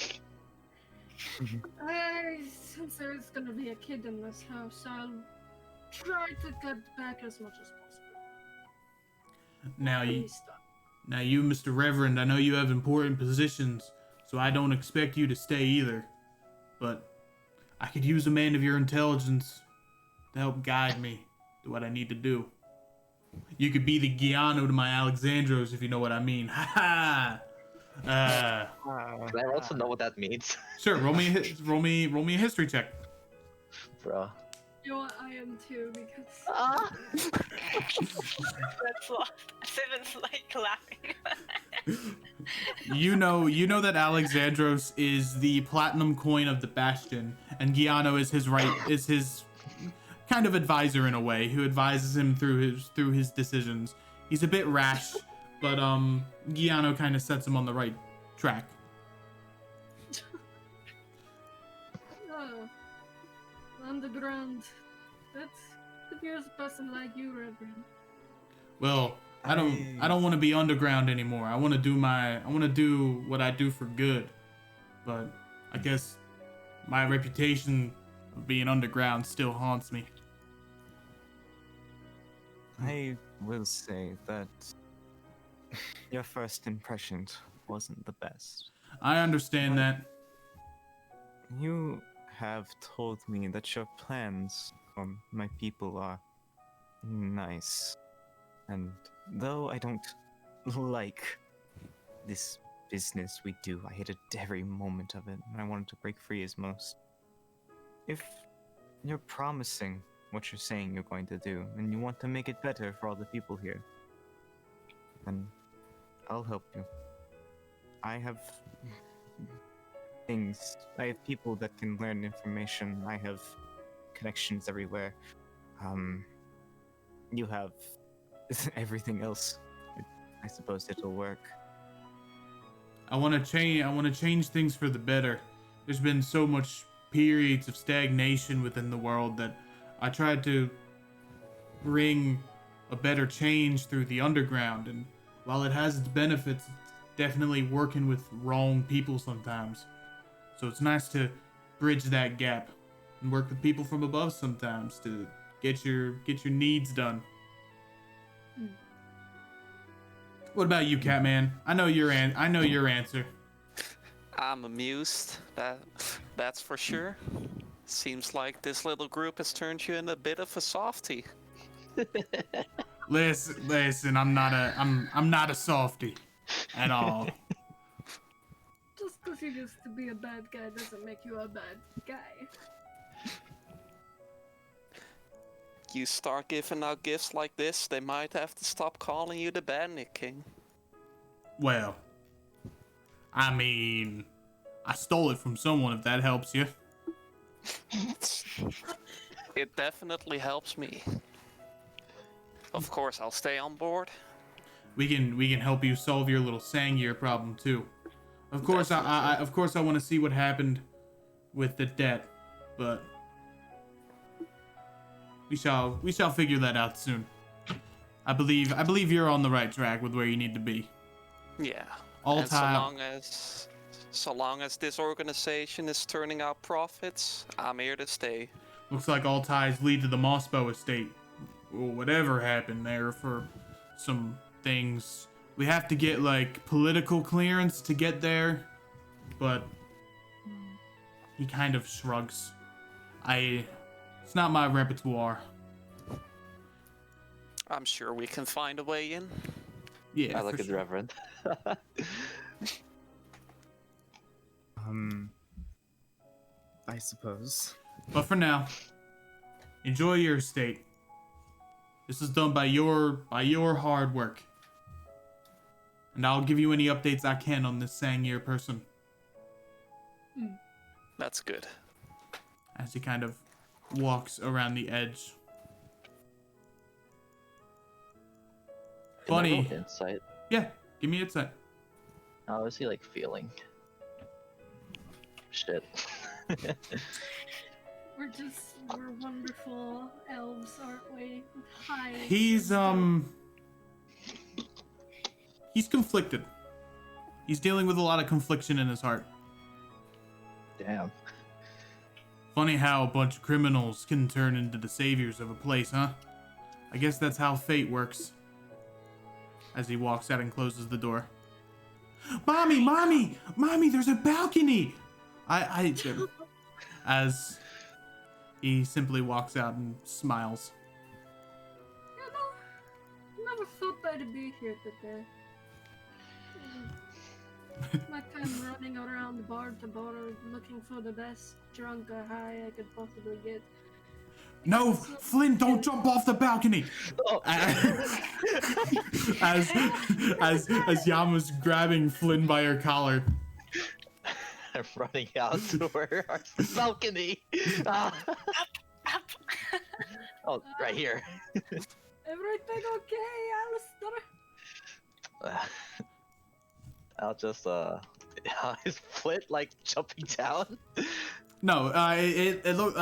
Speaker 3: Since there's gonna be a kid in this house, I'll try to cut back as much as possible.
Speaker 1: Now
Speaker 3: Let
Speaker 1: you,
Speaker 3: me stop.
Speaker 1: Mr. Reverend, I know you have important positions, so I don't expect you to stay either. But I could use a man of your intelligence to help guide me to what I need to do. You could be the Giano to my Alexandros, if you know what I mean. Ha ha!
Speaker 4: Can I also know what that means?
Speaker 1: Sure. Roll me a history check.
Speaker 4: Bro.
Speaker 3: You know what? I am too, because
Speaker 5: That's lost. Seven's like laughing.
Speaker 1: You know that Alexandros is the platinum coin of the Bastion, and Giano is his kind of advisor in a way, who advises him through his decisions. He's a bit rash, but Giano kind of sets him on the right track.
Speaker 3: oh, underground. That's could use a person like you, Reverend.
Speaker 1: Well, I don't want to be underground anymore. I want to do what I do for good. But I guess my reputation of being underground still haunts me.
Speaker 7: I will say that your first impression wasn't the best.
Speaker 1: I understand that.
Speaker 7: You have told me that your plans for my people are nice. And though I don't like this business we do, I hated every moment of it, and I wanted to break free as most. If you're promising what you're saying you're going to do, and you want to make it better for all the people here, then I'll help you. I have people that can learn information. I have connections everywhere. You have everything else. I suppose it'll work.
Speaker 1: I want to change things for the better. There's been so much periods of stagnation within the world that I tried to bring a better change through the underground, and while it has its benefits, it's definitely working with wrong people sometimes. So it's nice to bridge that gap and work with people from above sometimes to get your needs done. What about you, Catman? I know your answer.
Speaker 6: I'm amused. That's for sure. Seems like this little group has turned you into a bit of a softie.
Speaker 1: Listen, I'm not a softie at all.
Speaker 3: Just because you used to be a bad guy doesn't make you a bad guy.
Speaker 6: You start giving out gifts like this, they might have to stop calling you the Bandit King.
Speaker 1: Well, I mean, I stole it from someone, if that helps you.
Speaker 6: It definitely helps me. Of course, I'll stay on board.
Speaker 1: We can help you solve your little Sangir problem too. Of course, I want to see what happened with the debt, but we shall figure that out soon. I believe you're on the right track with where you need to be.
Speaker 6: Yeah.
Speaker 1: All
Speaker 6: and
Speaker 1: time.
Speaker 6: so long as this organization is turning out profits, I'm here to stay.
Speaker 1: Looks like all ties lead to the Mossbow estate. Or whatever happened there for some things. We have to get like political clearance to get there, but he kind of shrugs. It's not my repertoire.
Speaker 6: I'm sure we can find a way in.
Speaker 1: Yeah,
Speaker 4: I look
Speaker 1: for
Speaker 4: at the
Speaker 1: sure.
Speaker 4: Reverend.
Speaker 7: I suppose.
Speaker 1: But for now, enjoy your estate. This is done by your hard work. And I'll give you any updates I can on this Sangir person.
Speaker 6: That's good.
Speaker 1: As he kind of walks around the edge.
Speaker 4: Can I roll
Speaker 1: Bunny.
Speaker 4: insight?
Speaker 1: Yeah, give me insight.
Speaker 4: How is he like feeling? Shit.
Speaker 3: We're wonderful elves, aren't we? Hi.
Speaker 1: He's conflicted. He's dealing with a lot of confliction in his heart.
Speaker 4: Damn.
Speaker 1: Funny how a bunch of criminals can turn into the saviors of a place, huh? I guess that's how fate works. As he walks out and closes the door. Mommy, there's a balcony! As he simply walks out and smiles.
Speaker 3: Never thought I'd be here today. My time running around bar to bar looking for the best drunk or high I could possibly get.
Speaker 1: No, Flynn, don't jump off the balcony!
Speaker 4: Oh.
Speaker 1: As Yama's grabbing Flynn by her collar.
Speaker 4: I'm running out to where our balcony. Ah.
Speaker 5: Up.
Speaker 4: Oh, right here.
Speaker 3: Everything okay, Alistair?
Speaker 4: I'll just his foot like jumping down.
Speaker 1: No, it look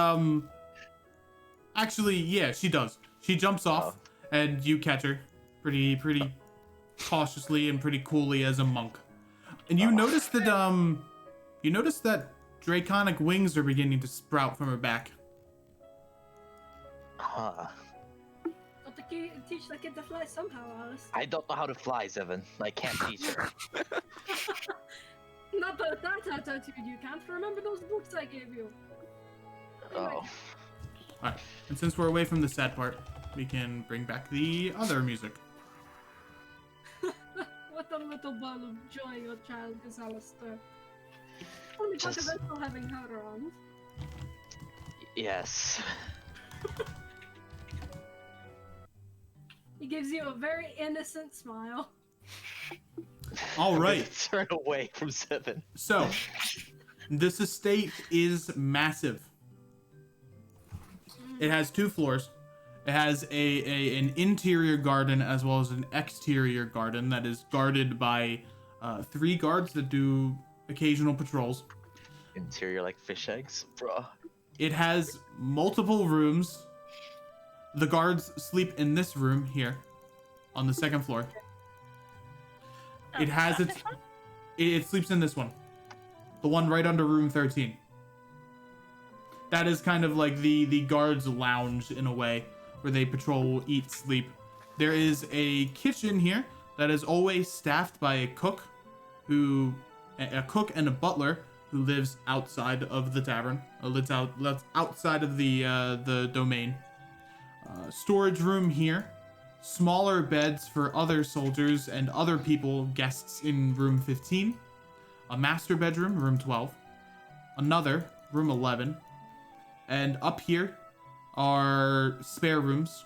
Speaker 1: actually, yeah, she does. She jumps off and you catch her pretty cautiously and pretty coolly as a monk. And you notice that draconic wings are beginning to sprout from her back.
Speaker 4: Huh.
Speaker 3: Got to teach the kid to fly somehow, Alice.
Speaker 4: I don't know how to fly, Zevin. I can't teach her.
Speaker 3: Not that attitude you can't. Remember those books I gave you.
Speaker 4: Oh.
Speaker 1: Alright, and since we're away from the sad part, we can bring back the other music.
Speaker 3: What a little ball of joy your child is, Alistair. Only because I'm still having her around.
Speaker 4: Yes.
Speaker 3: He gives you a very innocent smile.
Speaker 1: All right.
Speaker 4: Turn away from Zevin.
Speaker 1: So, this estate is massive. It has 2 floors. It has an interior garden as well as an exterior garden that is guarded by 3 guards that do occasional patrols.
Speaker 4: Interior like fish eggs, bruh.
Speaker 1: It has multiple rooms. The guards sleep in this room here on the 2nd floor. It has it sleeps in this one. The one right under room 13. That is kind of like the guards' lounge in a way, where they patrol, eat, sleep. There is a kitchen here that is always staffed by a cook and a butler who lives outside of the tavern. Lives outside of the domain. Storage room here. Smaller beds for other soldiers and other people, guests in room 15. A master bedroom, room 12. Another, room 11. And up here are spare rooms.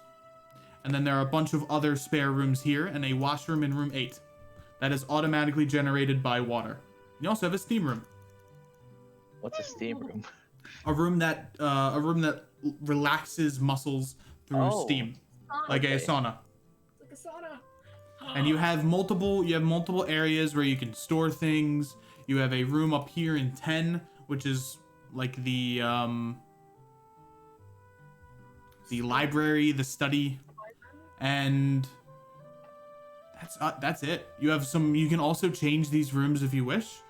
Speaker 1: And then there are a bunch of other spare rooms here and a washroom in room 8. That is automatically generated by water. You also have a steam room.
Speaker 4: What's a steam room?
Speaker 1: A room that relaxes muscles through steam. Like a sauna.
Speaker 3: Like a sauna.
Speaker 1: And you have multiple areas where you can store things. You have a room up here in 10, which is like the library, the study, and that's it. You can also change these rooms if you wish.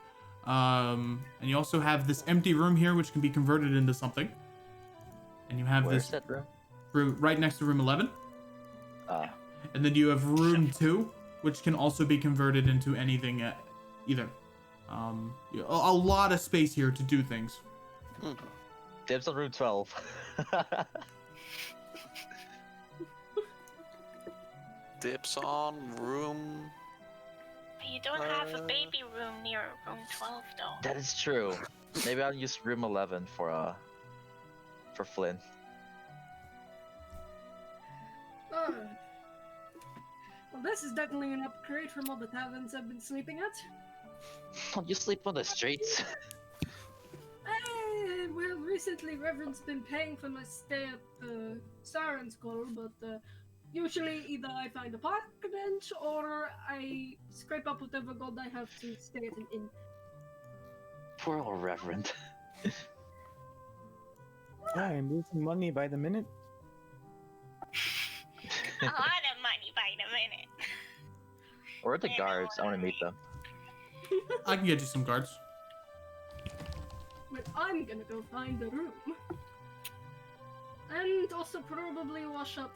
Speaker 1: And you also have this empty room here, which can be converted into something. And you have
Speaker 4: Where's that room?
Speaker 1: Room right next to room 11. And then you have room 2, which can also be converted into anything either. A lot of space here to do things.
Speaker 4: Dibs on room 12.
Speaker 6: Dibs on room.
Speaker 5: But you don't have a baby room near room 12, though.
Speaker 4: That is true. Maybe I'll use room 11 for Flynn.
Speaker 3: Oh. Well, this is definitely an upgrade from all the taverns I've been sleeping at.
Speaker 4: Don't you sleep on the streets?
Speaker 3: Well, recently Reverend's been paying for my stay at the Siren Skull, but usually either I find a park bench or I scrape up whatever gold I have to stay at an inn.
Speaker 4: Poor old Reverend.
Speaker 2: I'm losing money by the minute.
Speaker 5: A lot of money by the minute.
Speaker 4: Where are the guards? I want to meet them.
Speaker 1: I can get you some guards.
Speaker 3: But I'm gonna go find a room. And also probably wash up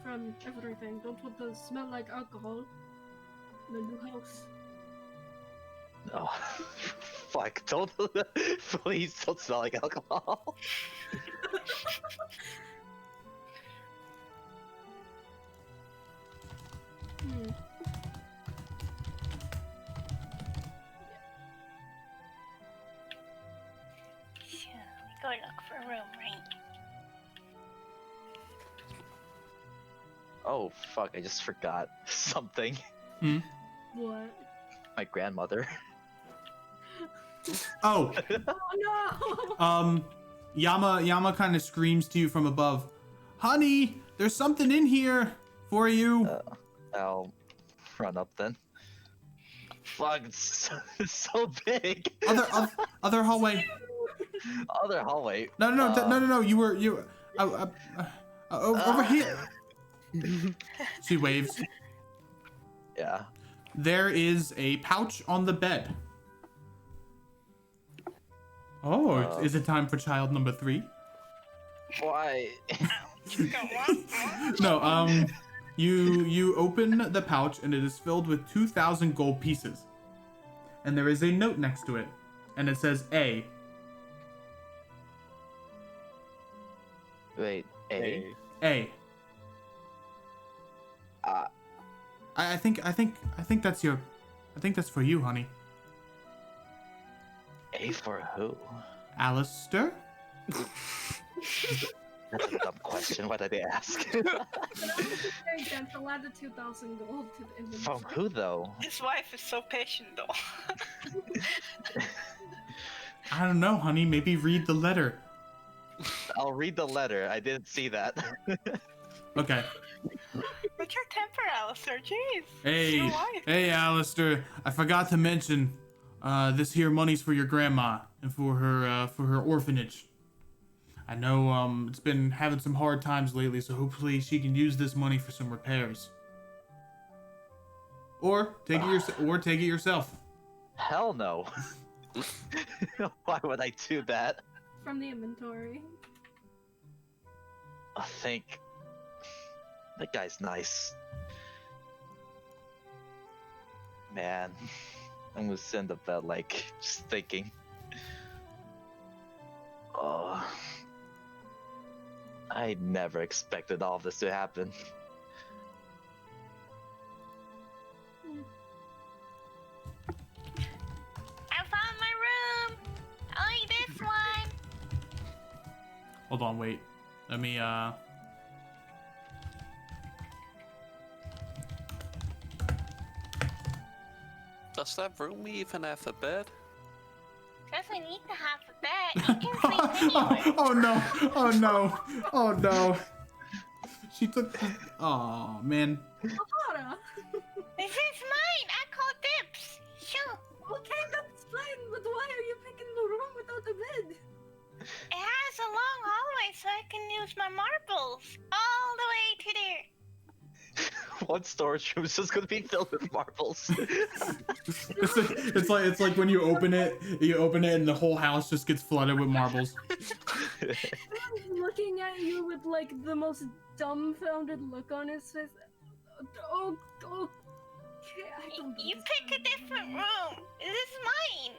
Speaker 3: from everything. Don't want to smell like alcohol in the new house.
Speaker 4: Oh, fuck! Don't please don't smell like alcohol.
Speaker 3: Hmm.
Speaker 5: So, we go look for a room, right?
Speaker 4: Oh fuck! I just forgot something.
Speaker 3: What?
Speaker 4: My grandmother.
Speaker 1: Oh,
Speaker 3: Oh no!
Speaker 1: Yama kind of screams to you from above. Honey, there's something in here for you.
Speaker 4: I'll run up then. Fuck! It's so big.
Speaker 1: Other hallway.
Speaker 4: Other hallway.
Speaker 1: No. You over here. She waves.
Speaker 4: Yeah.
Speaker 1: There is a pouch on the bed. Oh, is it time for child number 3?
Speaker 4: Why?
Speaker 1: No, you open the pouch and it is filled with 2,000 gold pieces. And there is a note next to it. And it says A.
Speaker 4: Wait. A.
Speaker 1: A. I think that's your, I think that's for you, honey.
Speaker 4: A for who?
Speaker 1: Alistair?
Speaker 4: That's a dumb question. Why did they ask?
Speaker 3: But I was just very gentle, add the 2,000 gold to the inventory.
Speaker 4: From who though?
Speaker 5: His wife is so patient, though.
Speaker 1: I don't know, honey. Maybe read the letter.
Speaker 4: I'll read the letter. I didn't see that.
Speaker 1: Okay.
Speaker 5: What's your temper, Alistair? Jeez.
Speaker 1: Hey,
Speaker 5: Your wife.
Speaker 1: hey, Alistair. I forgot to mention, this here money's for your grandma and for her orphanage. I know it's been having some hard times lately, so hopefully she can use this money for some repairs. Or take it yourself.
Speaker 4: Hell no. Why would I do that?
Speaker 3: From the inventory.
Speaker 4: I think that guy's nice. Man, I'm gonna send a bed like just thinking. Oh, I never expected all of this to happen.
Speaker 5: I found my room. Only this one.
Speaker 1: Hold on, wait. Let me
Speaker 6: Does that room even have a bed?
Speaker 5: Doesn't need to have a bed. You can sleep anywhere.
Speaker 1: Oh no! Oh no! Oh no! She took the... Oh man.
Speaker 3: Ahara!
Speaker 5: This is mine. I call dibs. Shoo.
Speaker 3: Okay, that's fine, but why are you picking the room without a bed?
Speaker 5: It has a long hallway, so I can use my marbles all the way to there.
Speaker 4: One storage room is just gonna be filled with marbles.
Speaker 1: It's like when you open it and the whole house just gets flooded with marbles.
Speaker 3: I'm looking at you with like the most dumbfounded look on his face. Oh, okay, I don't
Speaker 5: You
Speaker 3: understand.
Speaker 5: pick a different room. This is mine.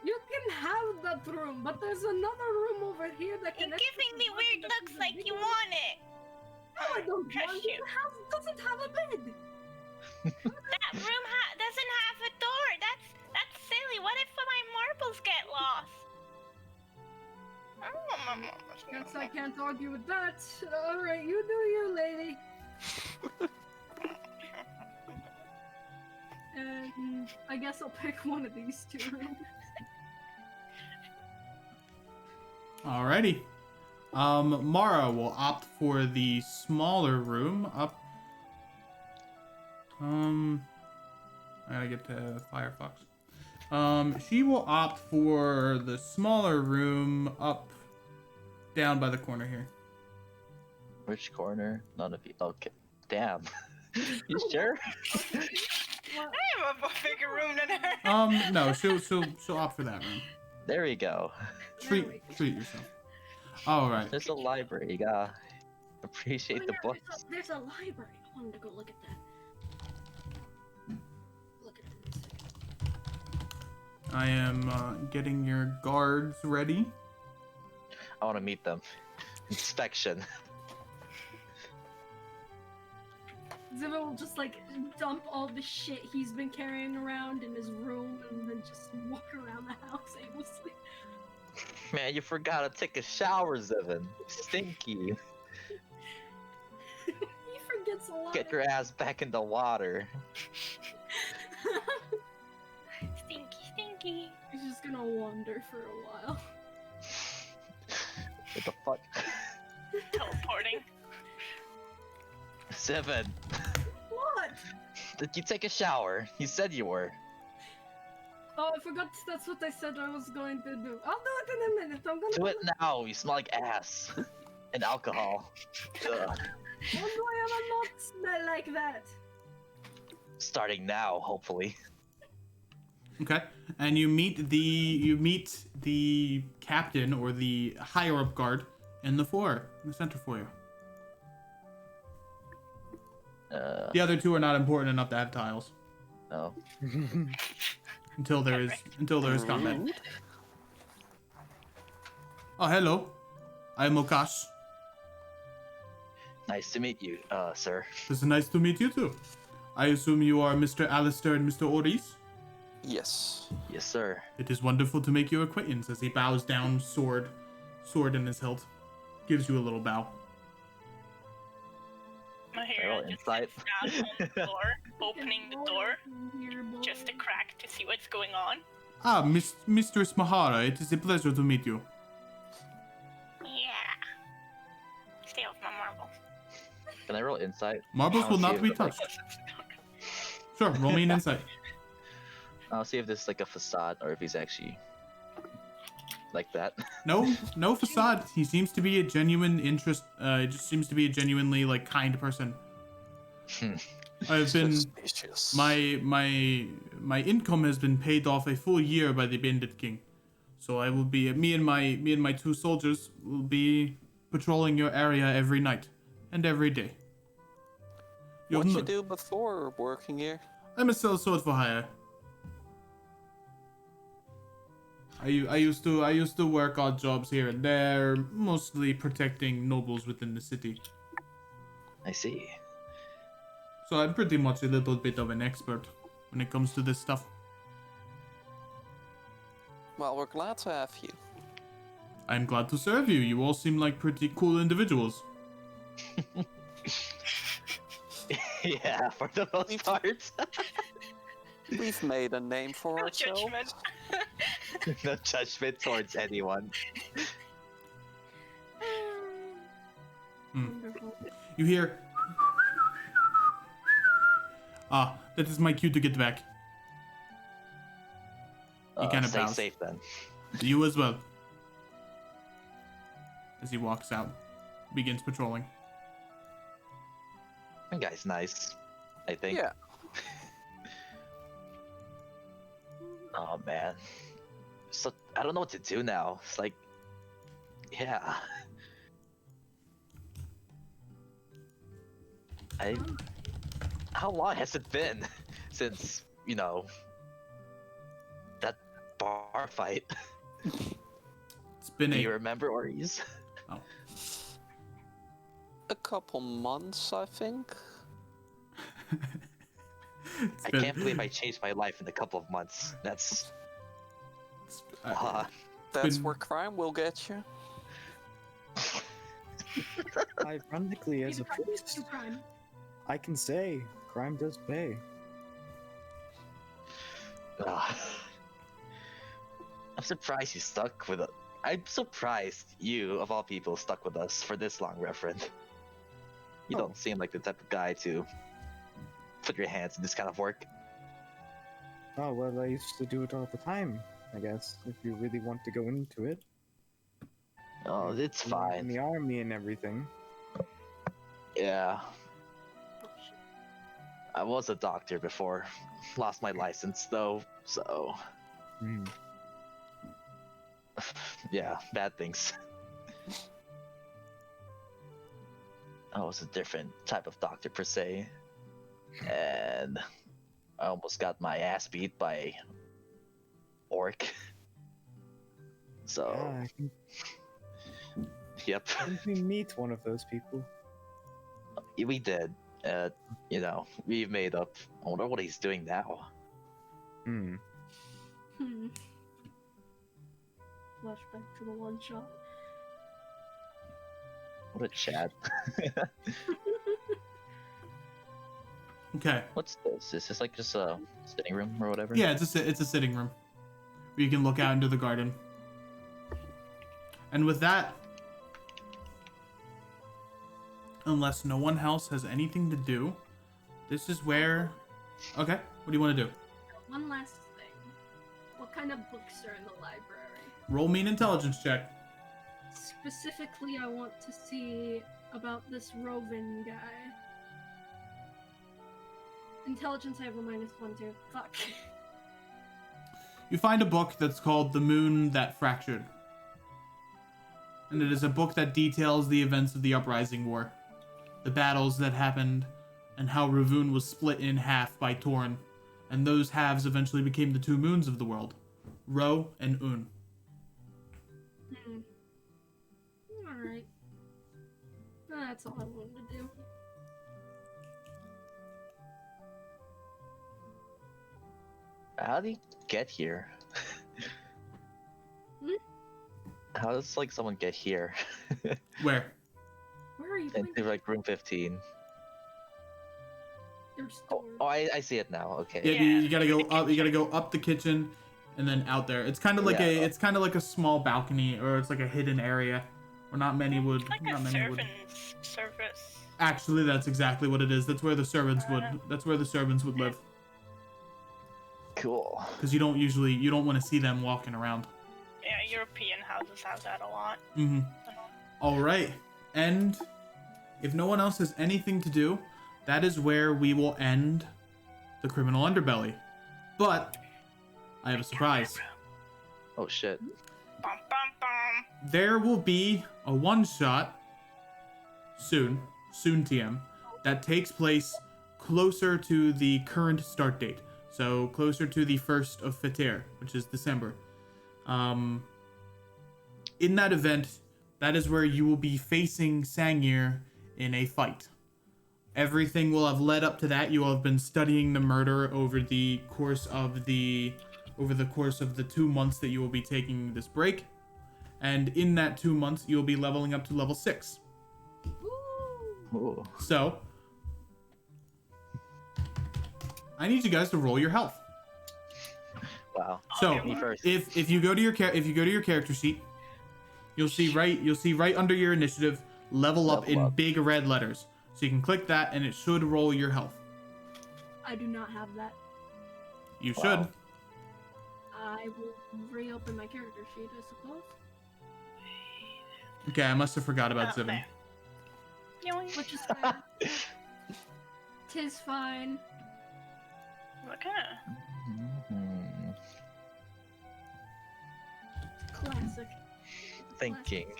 Speaker 3: You can have that room, but there's another room over here that
Speaker 5: You're
Speaker 3: connects
Speaker 5: giving
Speaker 3: to
Speaker 5: me
Speaker 3: the
Speaker 5: weird
Speaker 3: one that
Speaker 5: looks
Speaker 3: is
Speaker 5: like you
Speaker 3: bigger.
Speaker 5: want it.
Speaker 3: No, I don't
Speaker 5: Trust
Speaker 3: want
Speaker 5: you.
Speaker 3: it. It doesn't have a bed.
Speaker 5: That room doesn't have a door. That's silly. What if my marbles get lost?
Speaker 3: Guess I can't argue with that. Alright, you do you, lady. And I guess I'll pick one of these two rooms.
Speaker 1: Alrighty. Mara will opt for the smaller room up. I gotta get to Firefox. She will opt for the smaller room up, down by the corner here.
Speaker 4: Which corner? None of you. Okay. Damn. You sure?
Speaker 3: What?
Speaker 5: I have a bigger room than her.
Speaker 1: No, she'll opt for that room.
Speaker 4: There we go.
Speaker 3: There we go.
Speaker 1: Treat yourself. All right.
Speaker 4: There's a library. You gotta appreciate the
Speaker 3: yeah,
Speaker 4: books.
Speaker 3: there's a library. I wanted to go look at that. Look at it.
Speaker 1: I am getting your guards ready.
Speaker 4: I want to meet them. Inspection.
Speaker 3: Zimmer will just like dump all the shit he's been carrying around in his room and then just walk around the house aimlessly.
Speaker 4: Man, you forgot to take a shower, Zivin. Stinky.
Speaker 3: He forgets a lot.
Speaker 4: Get your ass back in the water.
Speaker 5: Stinky, stinky.
Speaker 3: He's just gonna wander for a while.
Speaker 4: What the fuck?
Speaker 5: Teleporting.
Speaker 4: Zivin,
Speaker 3: What?
Speaker 4: did you take a shower? You said you were.
Speaker 3: Oh, I forgot that's what I said I was going to do. I'll do it in a minute. I'm gonna
Speaker 4: Do it now. You smell like ass and alcohol. Ugh.
Speaker 3: When do I ever not smell like that?
Speaker 4: Starting now, hopefully.
Speaker 1: Okay. And you meet the captain or the higher up guard in the foyer, in the center foyer. The other two are not important enough to have tiles
Speaker 4: No.
Speaker 1: until there is combat. Oh, hello. I'm Okash.
Speaker 4: Nice to meet you, sir.
Speaker 1: It's nice to meet you too. I assume you are Mr. Alistair and Mr. Oris.
Speaker 6: Yes.
Speaker 4: Yes, sir.
Speaker 1: It is wonderful to make your acquaintance. As he bows down, sword in his hilt, gives you a little bow.
Speaker 5: Mahira
Speaker 4: Roll
Speaker 5: just
Speaker 4: insight.
Speaker 5: sits down on the floor, opening the door just a crack to see what's going on.
Speaker 1: Ah, Mistress Mahara, it is a pleasure to meet you.
Speaker 5: Yeah. Stay off my marbles.
Speaker 4: Can I roll insight?
Speaker 1: Marbles
Speaker 4: I'll
Speaker 1: will
Speaker 4: see
Speaker 1: not
Speaker 4: if
Speaker 1: be
Speaker 4: it's like-
Speaker 1: touched. Sure, roll me an insight.
Speaker 4: I'll see if this is like a facade or if he's actually like that.
Speaker 1: No facade. He seems to be a genuine interest. Just seems to be a genuinely like kind person. I've been
Speaker 6: Suspicious.
Speaker 1: my income has been paid off a full year by the Bandit King, so I will be me and my two soldiers will be patrolling your area every night and every day.
Speaker 6: What
Speaker 1: You'll
Speaker 6: you
Speaker 1: kn-
Speaker 6: do before working here?
Speaker 1: I'm a sellsword for hire. I used to work odd jobs here and there, mostly protecting nobles within the city.
Speaker 4: I see.
Speaker 1: So I'm pretty much a little bit of an expert when it comes to this stuff.
Speaker 6: Well, we're glad to have you.
Speaker 1: I'm glad to serve you. You all seem like pretty cool individuals.
Speaker 4: Yeah, for the most part.
Speaker 6: We've made a name for
Speaker 5: No
Speaker 6: ourselves.
Speaker 5: judgment.
Speaker 4: No judgment towards anyone.
Speaker 3: Wonderful.
Speaker 1: You hear? Ah, that is my cue to get back. He kind of
Speaker 4: Stay
Speaker 1: bows.
Speaker 4: safe then.
Speaker 1: You as well. As he walks out, begins patrolling.
Speaker 4: That guy's nice, I think.
Speaker 6: Yeah.
Speaker 4: Oh man. So I don't know what to do now. It's like, yeah. How long has it been since, you know, that bar fight?
Speaker 1: It's been
Speaker 4: Do you
Speaker 1: a
Speaker 4: remember, Oris?
Speaker 6: A couple months, I think.
Speaker 1: it's
Speaker 4: I
Speaker 1: been-
Speaker 4: can't believe I changed my life in a couple of months. That's
Speaker 6: That's
Speaker 1: been-
Speaker 6: where crime will get you.
Speaker 2: Ironically, as a
Speaker 3: Maybe
Speaker 2: priest,
Speaker 3: to crime.
Speaker 2: I can say crime does pay.
Speaker 4: I'm surprised you stuck with I'm surprised you, of all people, stuck with us for this long, Reverend. You
Speaker 2: Oh.
Speaker 4: don't seem like the type of guy to put your hands in this kind of work.
Speaker 2: Oh, well, I used to do it all the time, I guess, if you really want to go into it.
Speaker 4: Oh, it's
Speaker 2: You know, In
Speaker 4: fine.
Speaker 2: the army and everything.
Speaker 4: Yeah,
Speaker 3: Oh, shit.
Speaker 4: I was a doctor before. Lost my license, though, so...
Speaker 2: Hmm.
Speaker 4: yeah, bad things. I was a different type of doctor, per se. And I almost got my ass beat by orc. So,
Speaker 2: Yeah,
Speaker 4: yep,
Speaker 2: didn't we meet one of those people?
Speaker 4: we did. You know, we've made up. I wonder what he's doing now.
Speaker 2: Hmm.
Speaker 3: Flashback to the one shot.
Speaker 4: What a chat.
Speaker 1: Okay.
Speaker 4: What's this? Is this like just a sitting room or whatever?
Speaker 1: Yeah, it's a sitting room where you can look out into the garden. And with that, unless no one else has anything to do, this is where. Okay, what do you want to do?
Speaker 3: One last thing. What kind of books are in the library?
Speaker 1: Roll me an intelligence check.
Speaker 3: Specifically, I want to see about this Rovin guy. Intelligence, I have a -1 too. Fuck.
Speaker 1: You find a book that's called The Moon That Fractured. And it is a book that details the events of the Uprising War, the battles that happened, and how Ravun was split in half by Torn, and those halves eventually became the two moons of the world, Ro and Un.
Speaker 3: Alright. That's all I wanted to do.
Speaker 4: How did he get here?
Speaker 3: Hmm?
Speaker 4: How does like someone get here?
Speaker 1: Where?
Speaker 3: Where are you
Speaker 4: Into
Speaker 3: pointing?
Speaker 4: like room 15.
Speaker 3: There's
Speaker 4: Oh,
Speaker 3: doors.
Speaker 4: I see it now. Okay.
Speaker 1: Yeah,
Speaker 5: Yeah,
Speaker 1: you gotta go
Speaker 5: the
Speaker 1: up. You gotta
Speaker 5: kitchen.
Speaker 1: go up the kitchen, and then out there. It's kind of like
Speaker 4: Yeah.
Speaker 1: it's kind of like a small balcony, or it's like a hidden area, where not many would.
Speaker 5: It's like
Speaker 1: Not
Speaker 5: a
Speaker 1: many would.
Speaker 5: servant's service.
Speaker 1: Actually, that's exactly what it is. That's where the servants would. That's where the servants would live,
Speaker 4: Cool.
Speaker 1: because you don't want to see them walking around.
Speaker 5: Yeah, European houses have that a lot.
Speaker 1: Mm-hmm. All right, and if no one else has anything to do, that is where we will end the criminal underbelly. But I have a surprise.
Speaker 4: Oh shit.
Speaker 5: Bum bum bum.
Speaker 1: There will be a one-shot soon TM, that takes place closer to the current start date. So closer to the 1st of Fatir, which is December. In that event, that is where you will be facing Sangir in a fight. Everything will have led up to that. You will have been studying the murder over the course of the 2 months that you will be taking this break. And in that 2 months, you'll be leveling up to level 6.
Speaker 4: Ooh.
Speaker 1: So, I need you guys to roll your health.
Speaker 4: Wow.
Speaker 1: So,
Speaker 4: Me first.
Speaker 1: if you go to your character sheet, you'll see right under your initiative, level up
Speaker 4: Level
Speaker 1: in
Speaker 4: up.
Speaker 1: big red letters. So you can click that, and it should roll your health.
Speaker 3: I do not have that.
Speaker 1: You
Speaker 4: Wow.
Speaker 1: should.
Speaker 3: I will reopen my character sheet, I suppose.
Speaker 1: Okay, I must have forgot about
Speaker 5: Oh,
Speaker 1: Zivin.
Speaker 5: there. Yoink.
Speaker 3: Which is fine. Tis fine.
Speaker 5: What kind of?
Speaker 4: Mhm.
Speaker 3: Classic.
Speaker 4: Thinking.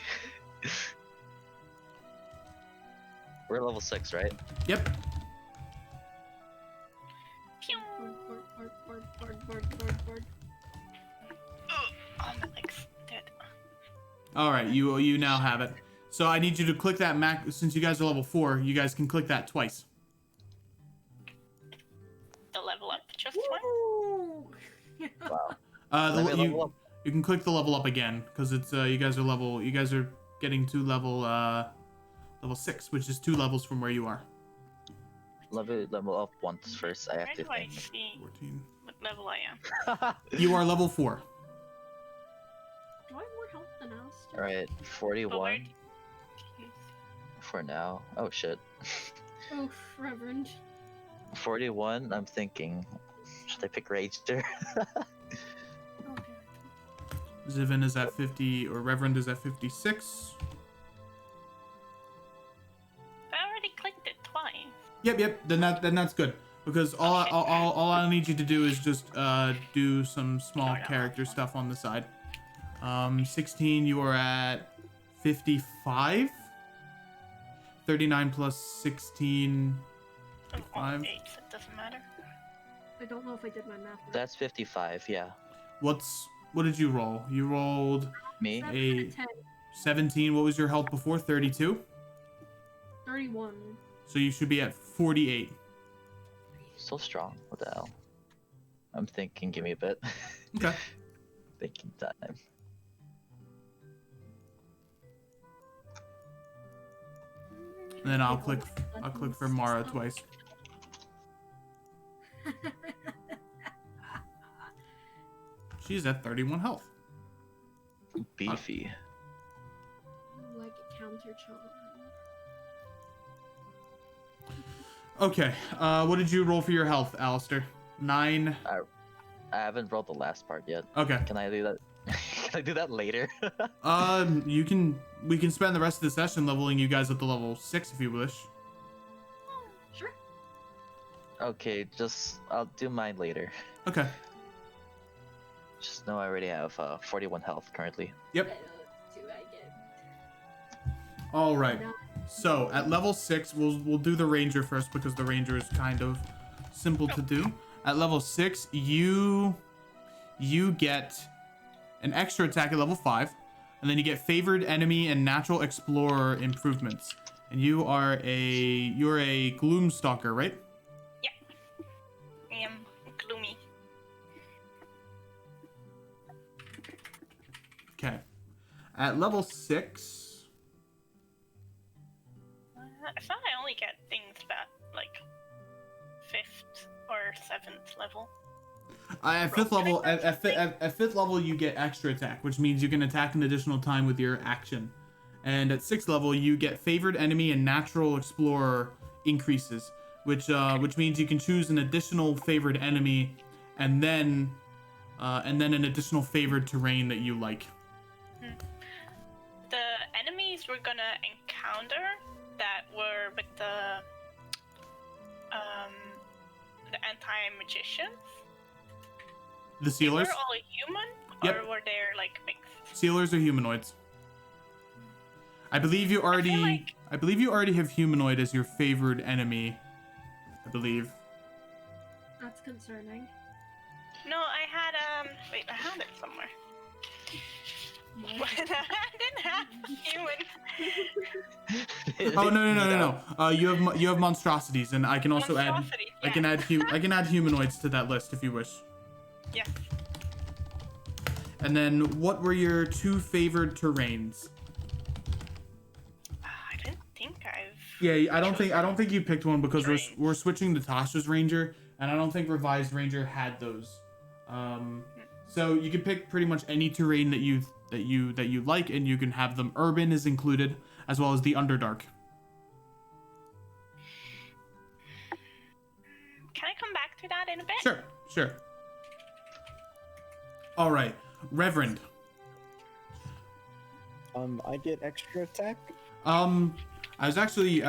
Speaker 4: We're level 6, right?
Speaker 1: Yep.
Speaker 5: Pew.
Speaker 3: Board.
Speaker 5: Oh, my leg's dead.
Speaker 1: All right, you now have it. So I need you to click that since you guys are level 4, you guys can click that twice.
Speaker 5: The level up just one.
Speaker 4: Wow.
Speaker 1: The,
Speaker 4: Let me level up.
Speaker 1: you can click the level up again because it's you guys are getting to level 6, which is 2 levels from where you are.
Speaker 4: Level up once first. I have
Speaker 5: Where
Speaker 4: to
Speaker 5: do I
Speaker 4: think.
Speaker 5: see
Speaker 1: 14.
Speaker 5: what level I am?
Speaker 1: You are level 4.
Speaker 3: Do I have more health than Alistair.
Speaker 4: All right,
Speaker 5: But
Speaker 4: 41
Speaker 5: do you-
Speaker 4: for now. Oh shit.
Speaker 3: Oof, Reverend.
Speaker 4: 41. I'm thinking, should I pick Ranger?
Speaker 3: Okay.
Speaker 1: Zivin is at 50, or Reverend is at 56.
Speaker 5: I already clicked it twice.
Speaker 1: Yep. Then that's good because all I need you to do is just do some small character stuff on the side. 16, you are at 55. 39 plus 16.
Speaker 5: Oh, all
Speaker 1: 5.
Speaker 5: 8, so it doesn't matter.
Speaker 3: I don't know if I did my math right.
Speaker 4: That's 55. Yeah.
Speaker 1: What did you roll? You rolled
Speaker 4: Me.
Speaker 3: 7
Speaker 1: a
Speaker 3: and 10.
Speaker 1: 17. What was your health before? 32.
Speaker 3: 31.
Speaker 1: So you should be at 48.
Speaker 4: So strong. What the hell? I'm thinking. Give me a bit.
Speaker 1: Okay.
Speaker 4: Thinking time.
Speaker 1: And then I'll click for Mara twice. She's at 31 health.
Speaker 4: Beefy.
Speaker 3: Like a counter charm.
Speaker 1: Okay. What did you roll for your health, Alistair? 9.
Speaker 4: I haven't rolled the last part yet.
Speaker 1: Okay.
Speaker 4: Can I do that? Can I do that later?
Speaker 1: We can spend the rest of the session leveling you guys up to level 6 if you wish.
Speaker 3: Sure.
Speaker 4: Okay, I'll do mine later.
Speaker 1: Okay.
Speaker 4: Just know I already have 41 health currently.
Speaker 1: Yep.
Speaker 3: Do I get?
Speaker 1: All right.
Speaker 3: No.
Speaker 1: So at level 6, we'll do the ranger first because the ranger is kind of simple to do. At level 6, you get an extra attack at level 5, and then you get favored enemy and natural explorer improvements. And you're a gloom stalker, right?
Speaker 5: I am gloomy.
Speaker 1: Okay. At level 6,
Speaker 5: I thought I only get things that, like, 5th or 7th level.
Speaker 1: at fifth level, at fifth level, you get extra attack, which means you can attack an additional time with your action. And at 6th level, you get favored enemy and natural explorer increases, which means you can choose an additional favored enemy, and then an additional favored terrain that you like.
Speaker 5: The enemies we're gonna encounter that were with the anti-magicians.
Speaker 1: The sealers.
Speaker 5: Were all human,
Speaker 1: Yep.
Speaker 5: or were they like mixed?
Speaker 1: Sealers are humanoids. I believe you already have humanoid as your favored enemy. I believe.
Speaker 3: That's concerning.
Speaker 5: No, I had wait, I had it somewhere. I didn't have human.
Speaker 1: Oh no. You have monstrosities, and I can also
Speaker 5: Monstrosities,
Speaker 1: I can add humanoids to that list if you wish.
Speaker 5: Yes.
Speaker 1: And then what were your 2 favored terrains?
Speaker 5: I didn't think I've.
Speaker 1: Yeah, I don't think you picked one because
Speaker 5: Terrains.
Speaker 1: we're switching to Tasha's Ranger, and I don't think Revised Ranger had those. So you can pick pretty much any terrain that you like, and you can have them. Urban is included, as well as the Underdark.
Speaker 5: Can I come back to that in a bit?
Speaker 1: Sure. All right, Reverend.
Speaker 2: I get extra attack.
Speaker 1: I was actually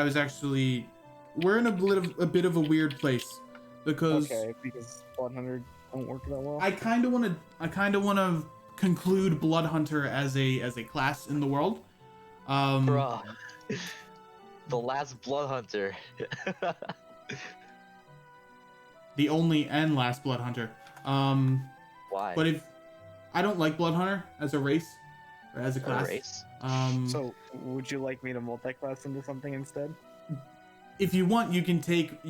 Speaker 1: we're in a bit of a weird place because
Speaker 2: Because Blood Hunter don't work that well.
Speaker 1: I kind of want to conclude Blood Hunter as a class in the world.
Speaker 4: Bruh. The last Blood Hunter.
Speaker 1: The only and last Blood Hunter.
Speaker 4: Why?
Speaker 1: But if I don't like Blood Hunter as a race or as a class.
Speaker 4: Race?
Speaker 2: So, would you like me to multi-class into something instead?
Speaker 1: If you want, you can take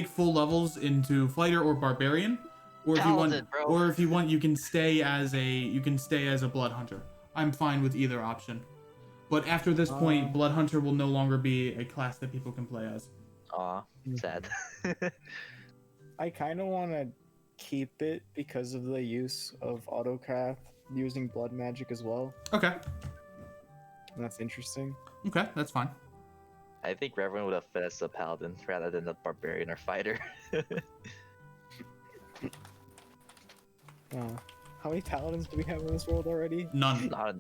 Speaker 1: full levels into fighter or barbarian, or if
Speaker 4: Paladin,
Speaker 1: you want, you can stay as a Blood Hunter. I'm fine with either option. But after this point, Blood Hunter will no longer be a class that people can play as.
Speaker 4: Aw, sad.
Speaker 2: I kind of want to keep it because of the use of autocraft using blood magic as well.
Speaker 1: Okay.
Speaker 2: And that's interesting.
Speaker 1: Okay, that's fine.
Speaker 4: I think Reverend would have fit as a paladin rather than a barbarian or fighter.
Speaker 2: How many paladins do we have in this world already?
Speaker 1: None.
Speaker 4: Not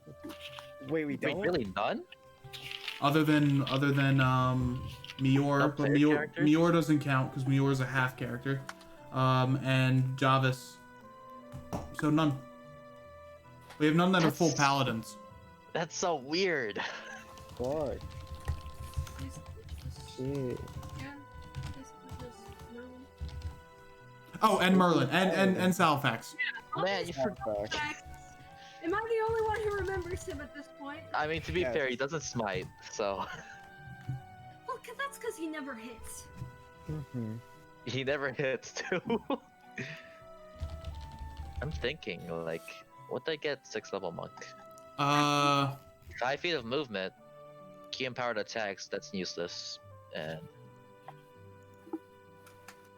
Speaker 2: Wait, we
Speaker 4: wait,
Speaker 2: don't?
Speaker 4: really none?
Speaker 1: Other than Mior, but
Speaker 4: player
Speaker 1: Mior
Speaker 4: characters?
Speaker 1: Mior doesn't count because Mior is a half character. And Javis. So none. We have none that are full
Speaker 4: That's-
Speaker 1: paladins.
Speaker 4: That's so weird.
Speaker 2: Fuck. Shit.
Speaker 3: Yeah, basically just Merlin.
Speaker 1: Oh, and Merlin and Salfax.
Speaker 4: Man, you forgot.
Speaker 2: Fuck.
Speaker 3: Am I the only one who remembers him at this point?
Speaker 4: I mean, to be
Speaker 2: Yes.
Speaker 4: fair, he doesn't smite, so
Speaker 3: Well, that's because he never hits.
Speaker 2: Mm-hmm.
Speaker 4: he never hits too. I'm thinking, like, what did I get 6th level monk? 5 feet of movement, key empowered attacks, that's useless, and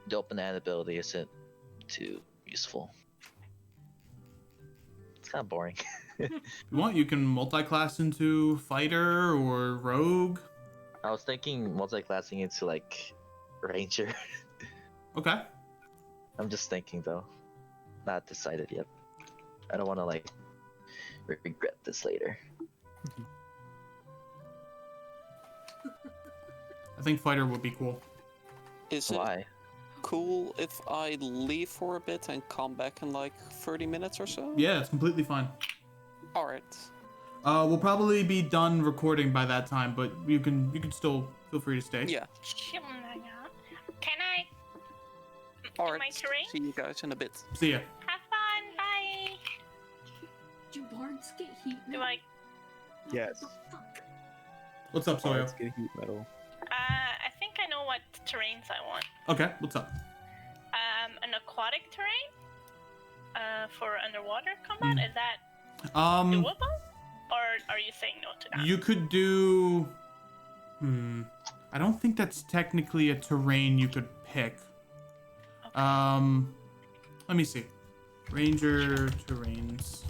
Speaker 4: the open hand ability isn't too useful. It's kind of boring.
Speaker 1: If you want, you can multi-class into fighter or rogue.
Speaker 4: I was thinking multi-classing into like ranger.
Speaker 1: Okay.
Speaker 4: I'm just thinking though, not decided yet. I don't want to like regret this later.
Speaker 1: I think fighter would be cool.
Speaker 6: Is it
Speaker 4: Why?
Speaker 6: cool if I leave for a bit and come back in like 30 minutes or so?
Speaker 1: Yeah, it's completely fine.
Speaker 6: Alright.
Speaker 1: We'll probably be done recording by that time, but you can still feel free to stay.
Speaker 6: Yeah.
Speaker 5: Can I?
Speaker 6: Alright.
Speaker 5: My terrain?
Speaker 6: See you guys in a bit.
Speaker 1: See ya.
Speaker 5: Have fun. Bye.
Speaker 3: Do bards get heat?
Speaker 5: Do I?
Speaker 2: Yes.
Speaker 3: Fuck.
Speaker 1: What's up, Soyo?
Speaker 2: Let's get heat metal.
Speaker 5: I think I know what terrains I want.
Speaker 1: Okay, what's up?
Speaker 5: An aquatic terrain. For underwater combat.
Speaker 1: Mm.
Speaker 5: Is that
Speaker 1: Um,
Speaker 5: doable? Or are you saying no to that?
Speaker 1: you could do. I don't think that's technically a terrain you could pick.
Speaker 5: Okay.
Speaker 1: Let me see. Ranger terrains.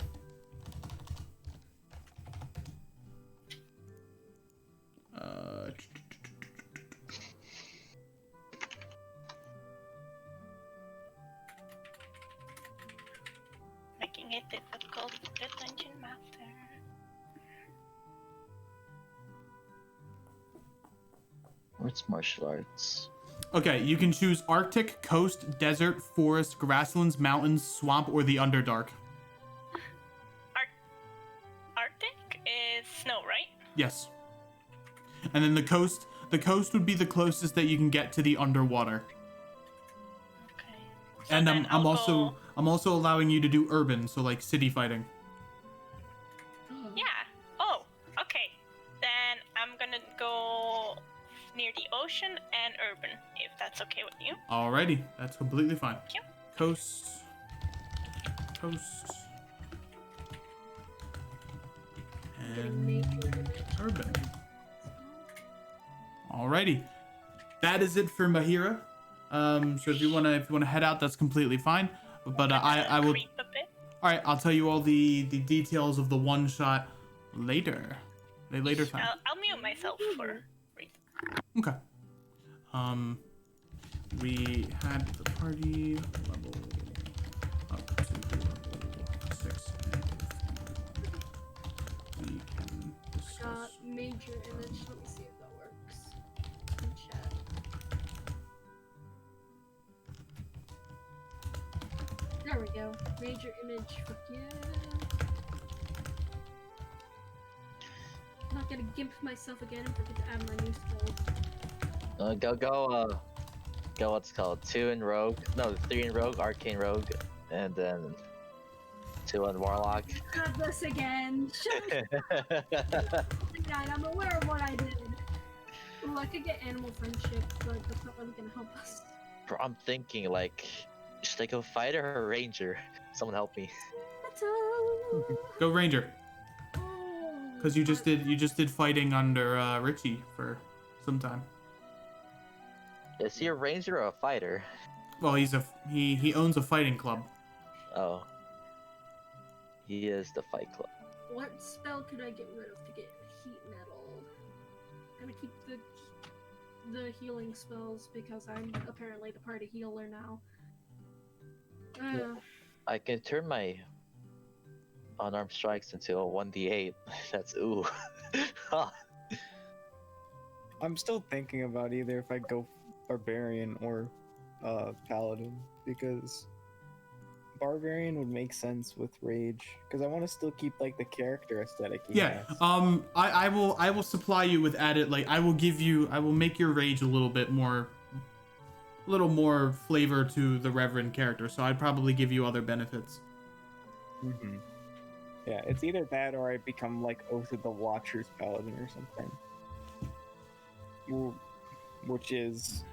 Speaker 5: Making it difficult for the dungeon master.
Speaker 4: What's martial arts?
Speaker 1: Okay, you can choose Arctic, coast, desert, forest, grasslands, mountains, swamp, or the Underdark.
Speaker 5: Arctic is snow, right?
Speaker 1: Yes. And then the coast would be the closest that you can get to the underwater.
Speaker 5: Okay. So
Speaker 1: And
Speaker 5: then
Speaker 1: I'm
Speaker 5: I'll
Speaker 1: also
Speaker 5: go-
Speaker 1: allowing you to do urban, so like city fighting.
Speaker 5: Yeah. Oh, okay. Then I'm gonna go near the ocean and urban, if that's okay with you.
Speaker 1: Alrighty, that's completely fine.
Speaker 5: Thank you.
Speaker 1: Coast. And urban. Alrighty. That is it for Mahira. So if you wanna head out, that's completely fine. But I will.
Speaker 5: Creep a bit.
Speaker 1: All right, I'll tell you all the details of the one shot later. Later time.
Speaker 5: I'll mute myself for.
Speaker 1: Okay. We had the party level up to level 6. We can discuss.
Speaker 3: Major image. Let me see if that works. In chat. There we go. Major image. Fuck yeah. I'm not gonna gimp myself again and forget to add my new skill.
Speaker 4: Go what's it called 2 in rogue, no 3 in rogue, arcane rogue, and then 2 in warlock.
Speaker 3: Not this again. Shut up. God, I'm aware of what I did. Ooh, I could get animal friendship, but that's not really gonna help us.
Speaker 4: Bro, I'm thinking like, should I go fighter or ranger? Someone help me.
Speaker 1: Go Ranger, because you just did fighting under Richie for some time.
Speaker 4: Is he a ranger or a fighter?
Speaker 1: Well, he owns a fighting club.
Speaker 4: Oh. He is the Fight Club.
Speaker 3: What spell could I get rid of to get heat metal? I'm gonna keep the healing spells because I'm apparently the party healer now.
Speaker 4: I can turn my unarmed strikes into a 1d8. That's ooh.
Speaker 2: I'm still thinking about either if I go barbarian or paladin, because barbarian would make sense with rage, because I want to still keep like the character aesthetic he
Speaker 1: Yeah.
Speaker 2: has.
Speaker 1: I will supply you with added, like, I will make your rage a little more flavor to the Reverend character. So I'd probably give you other benefits.
Speaker 2: Mm-hmm. Yeah, it's either that or I become like Oath of the Watcher's paladin or something. Which is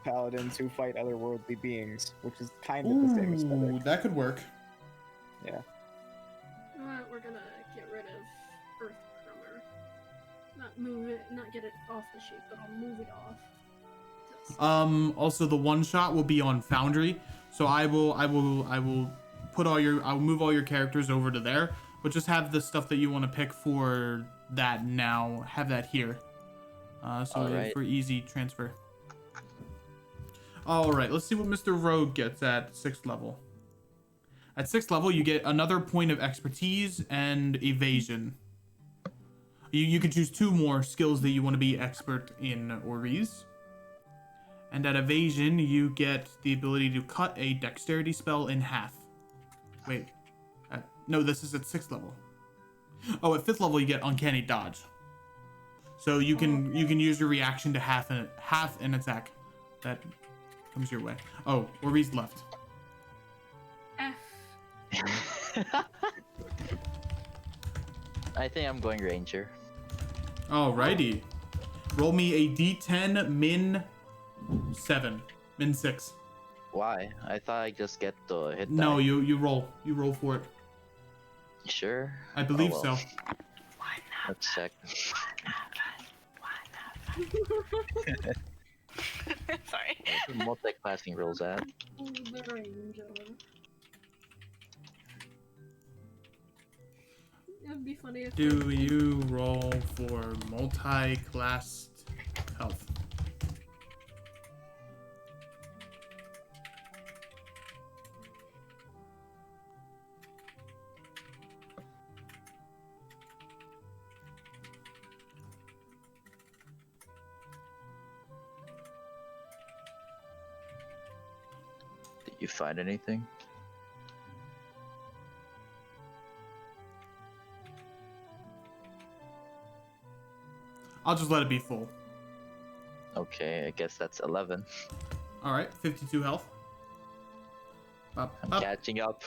Speaker 2: paladins who fight otherworldly beings, which is kind of the same
Speaker 1: Ooh,
Speaker 2: aesthetic.
Speaker 1: that could work.
Speaker 2: Yeah.
Speaker 3: We're gonna get rid of Earth Crummer. Not move it, not get it off the sheet, but I'll move it off.
Speaker 1: Also the one shot will be on Foundry, so I will move all your characters over to there, but just have the stuff that you want to pick for that now, have that here. For easy transfer. Alright, let's see what Mr. Rogue gets at 6th level. At 6th level, you get another point of expertise and evasion. You can choose 2 more skills that you want to be expert in Ori's. And at evasion, you get the ability to cut a dexterity spell in half. Wait. No, this is at 6th level. Oh, at 5th level, you get uncanny dodge. So you can use your reaction to half an attack that comes your way. Oh, Ori's left.
Speaker 4: I think I'm going Ranger.
Speaker 1: Alrighty. Roll me a d10 min 7. Min 6.
Speaker 4: Why? I thought I just get the hit die.
Speaker 1: No, you roll. You roll for it.
Speaker 4: Sure?
Speaker 1: I believe
Speaker 4: Oh, well.
Speaker 1: so.
Speaker 4: Let's check.
Speaker 5: Sorry.
Speaker 4: Where's the multi-classing rules at?
Speaker 3: The range of it. It'd be funny if
Speaker 1: Do you roll for multi-classed health?
Speaker 4: Did you find anything?
Speaker 1: I'll just let it be full.
Speaker 4: Okay, I guess that's 11.
Speaker 1: Alright, 52 health. Up.
Speaker 4: Catching up.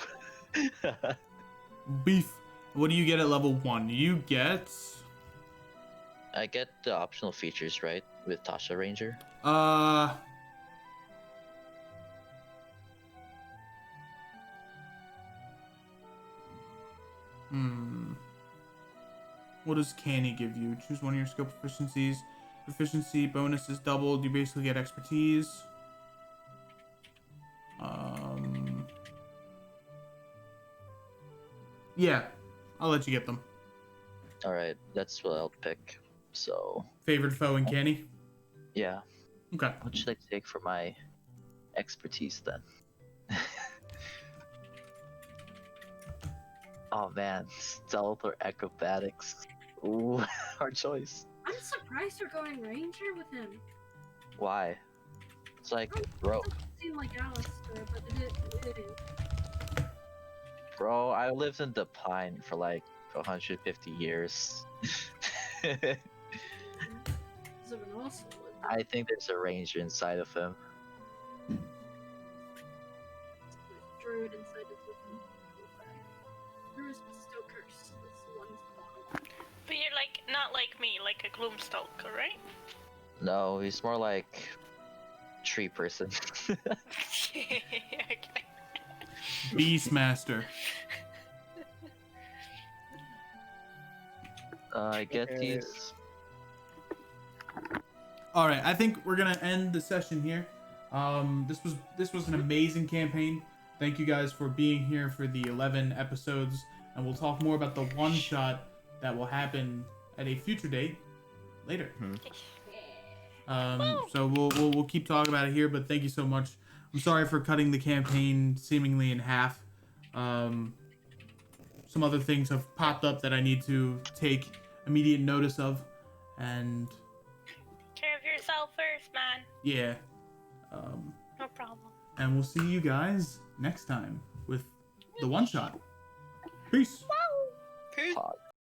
Speaker 1: Beef. What do you get at level 1? You get...
Speaker 4: I get the optional features, right? With Tasha Ranger.
Speaker 1: What does Canny give you? Choose one of your skill proficiencies. Proficiency bonus is doubled. You basically get expertise. Yeah, I'll let you get them.
Speaker 4: Alright, that's what I'll pick. So,
Speaker 1: Favored foe and Canny?
Speaker 4: yeah.
Speaker 1: Okay.
Speaker 4: What should I take for my expertise then? Oh man, stealth or acrobatics. Ooh, hard choice.
Speaker 3: I'm surprised you're going ranger with him.
Speaker 4: Why? It's like, bro,
Speaker 3: It doesn't seem like Alistair, but it is.
Speaker 4: bro, I lived in the Pine for like 150 years.
Speaker 3: Because of an awesome one.
Speaker 4: I think there's a ranger inside of him.
Speaker 3: Druid inside of him. Druid's still cursed. That's the one's bottom.
Speaker 5: But you're like not like me, like a Gloomstalker, right?
Speaker 4: No, he's more like tree person.
Speaker 5: Okay.
Speaker 1: Beastmaster.
Speaker 4: I get
Speaker 2: Okay.
Speaker 4: these.
Speaker 1: All right, I think we're gonna end the session here. This was an amazing campaign. thank you guys for being here for the 11 episodes, and we'll talk more about the one shot that will happen at a future date later. So we'll keep talking about it here, but thank you so much. I'm sorry for cutting the campaign seemingly in half. Some other things have popped up that I need to take immediate notice of, and
Speaker 5: Take care of yourself first, man.
Speaker 1: yeah.
Speaker 5: No problem.
Speaker 1: And we'll see you guys next time with the one shot. Peace.
Speaker 5: Peace.
Speaker 4: Fuck.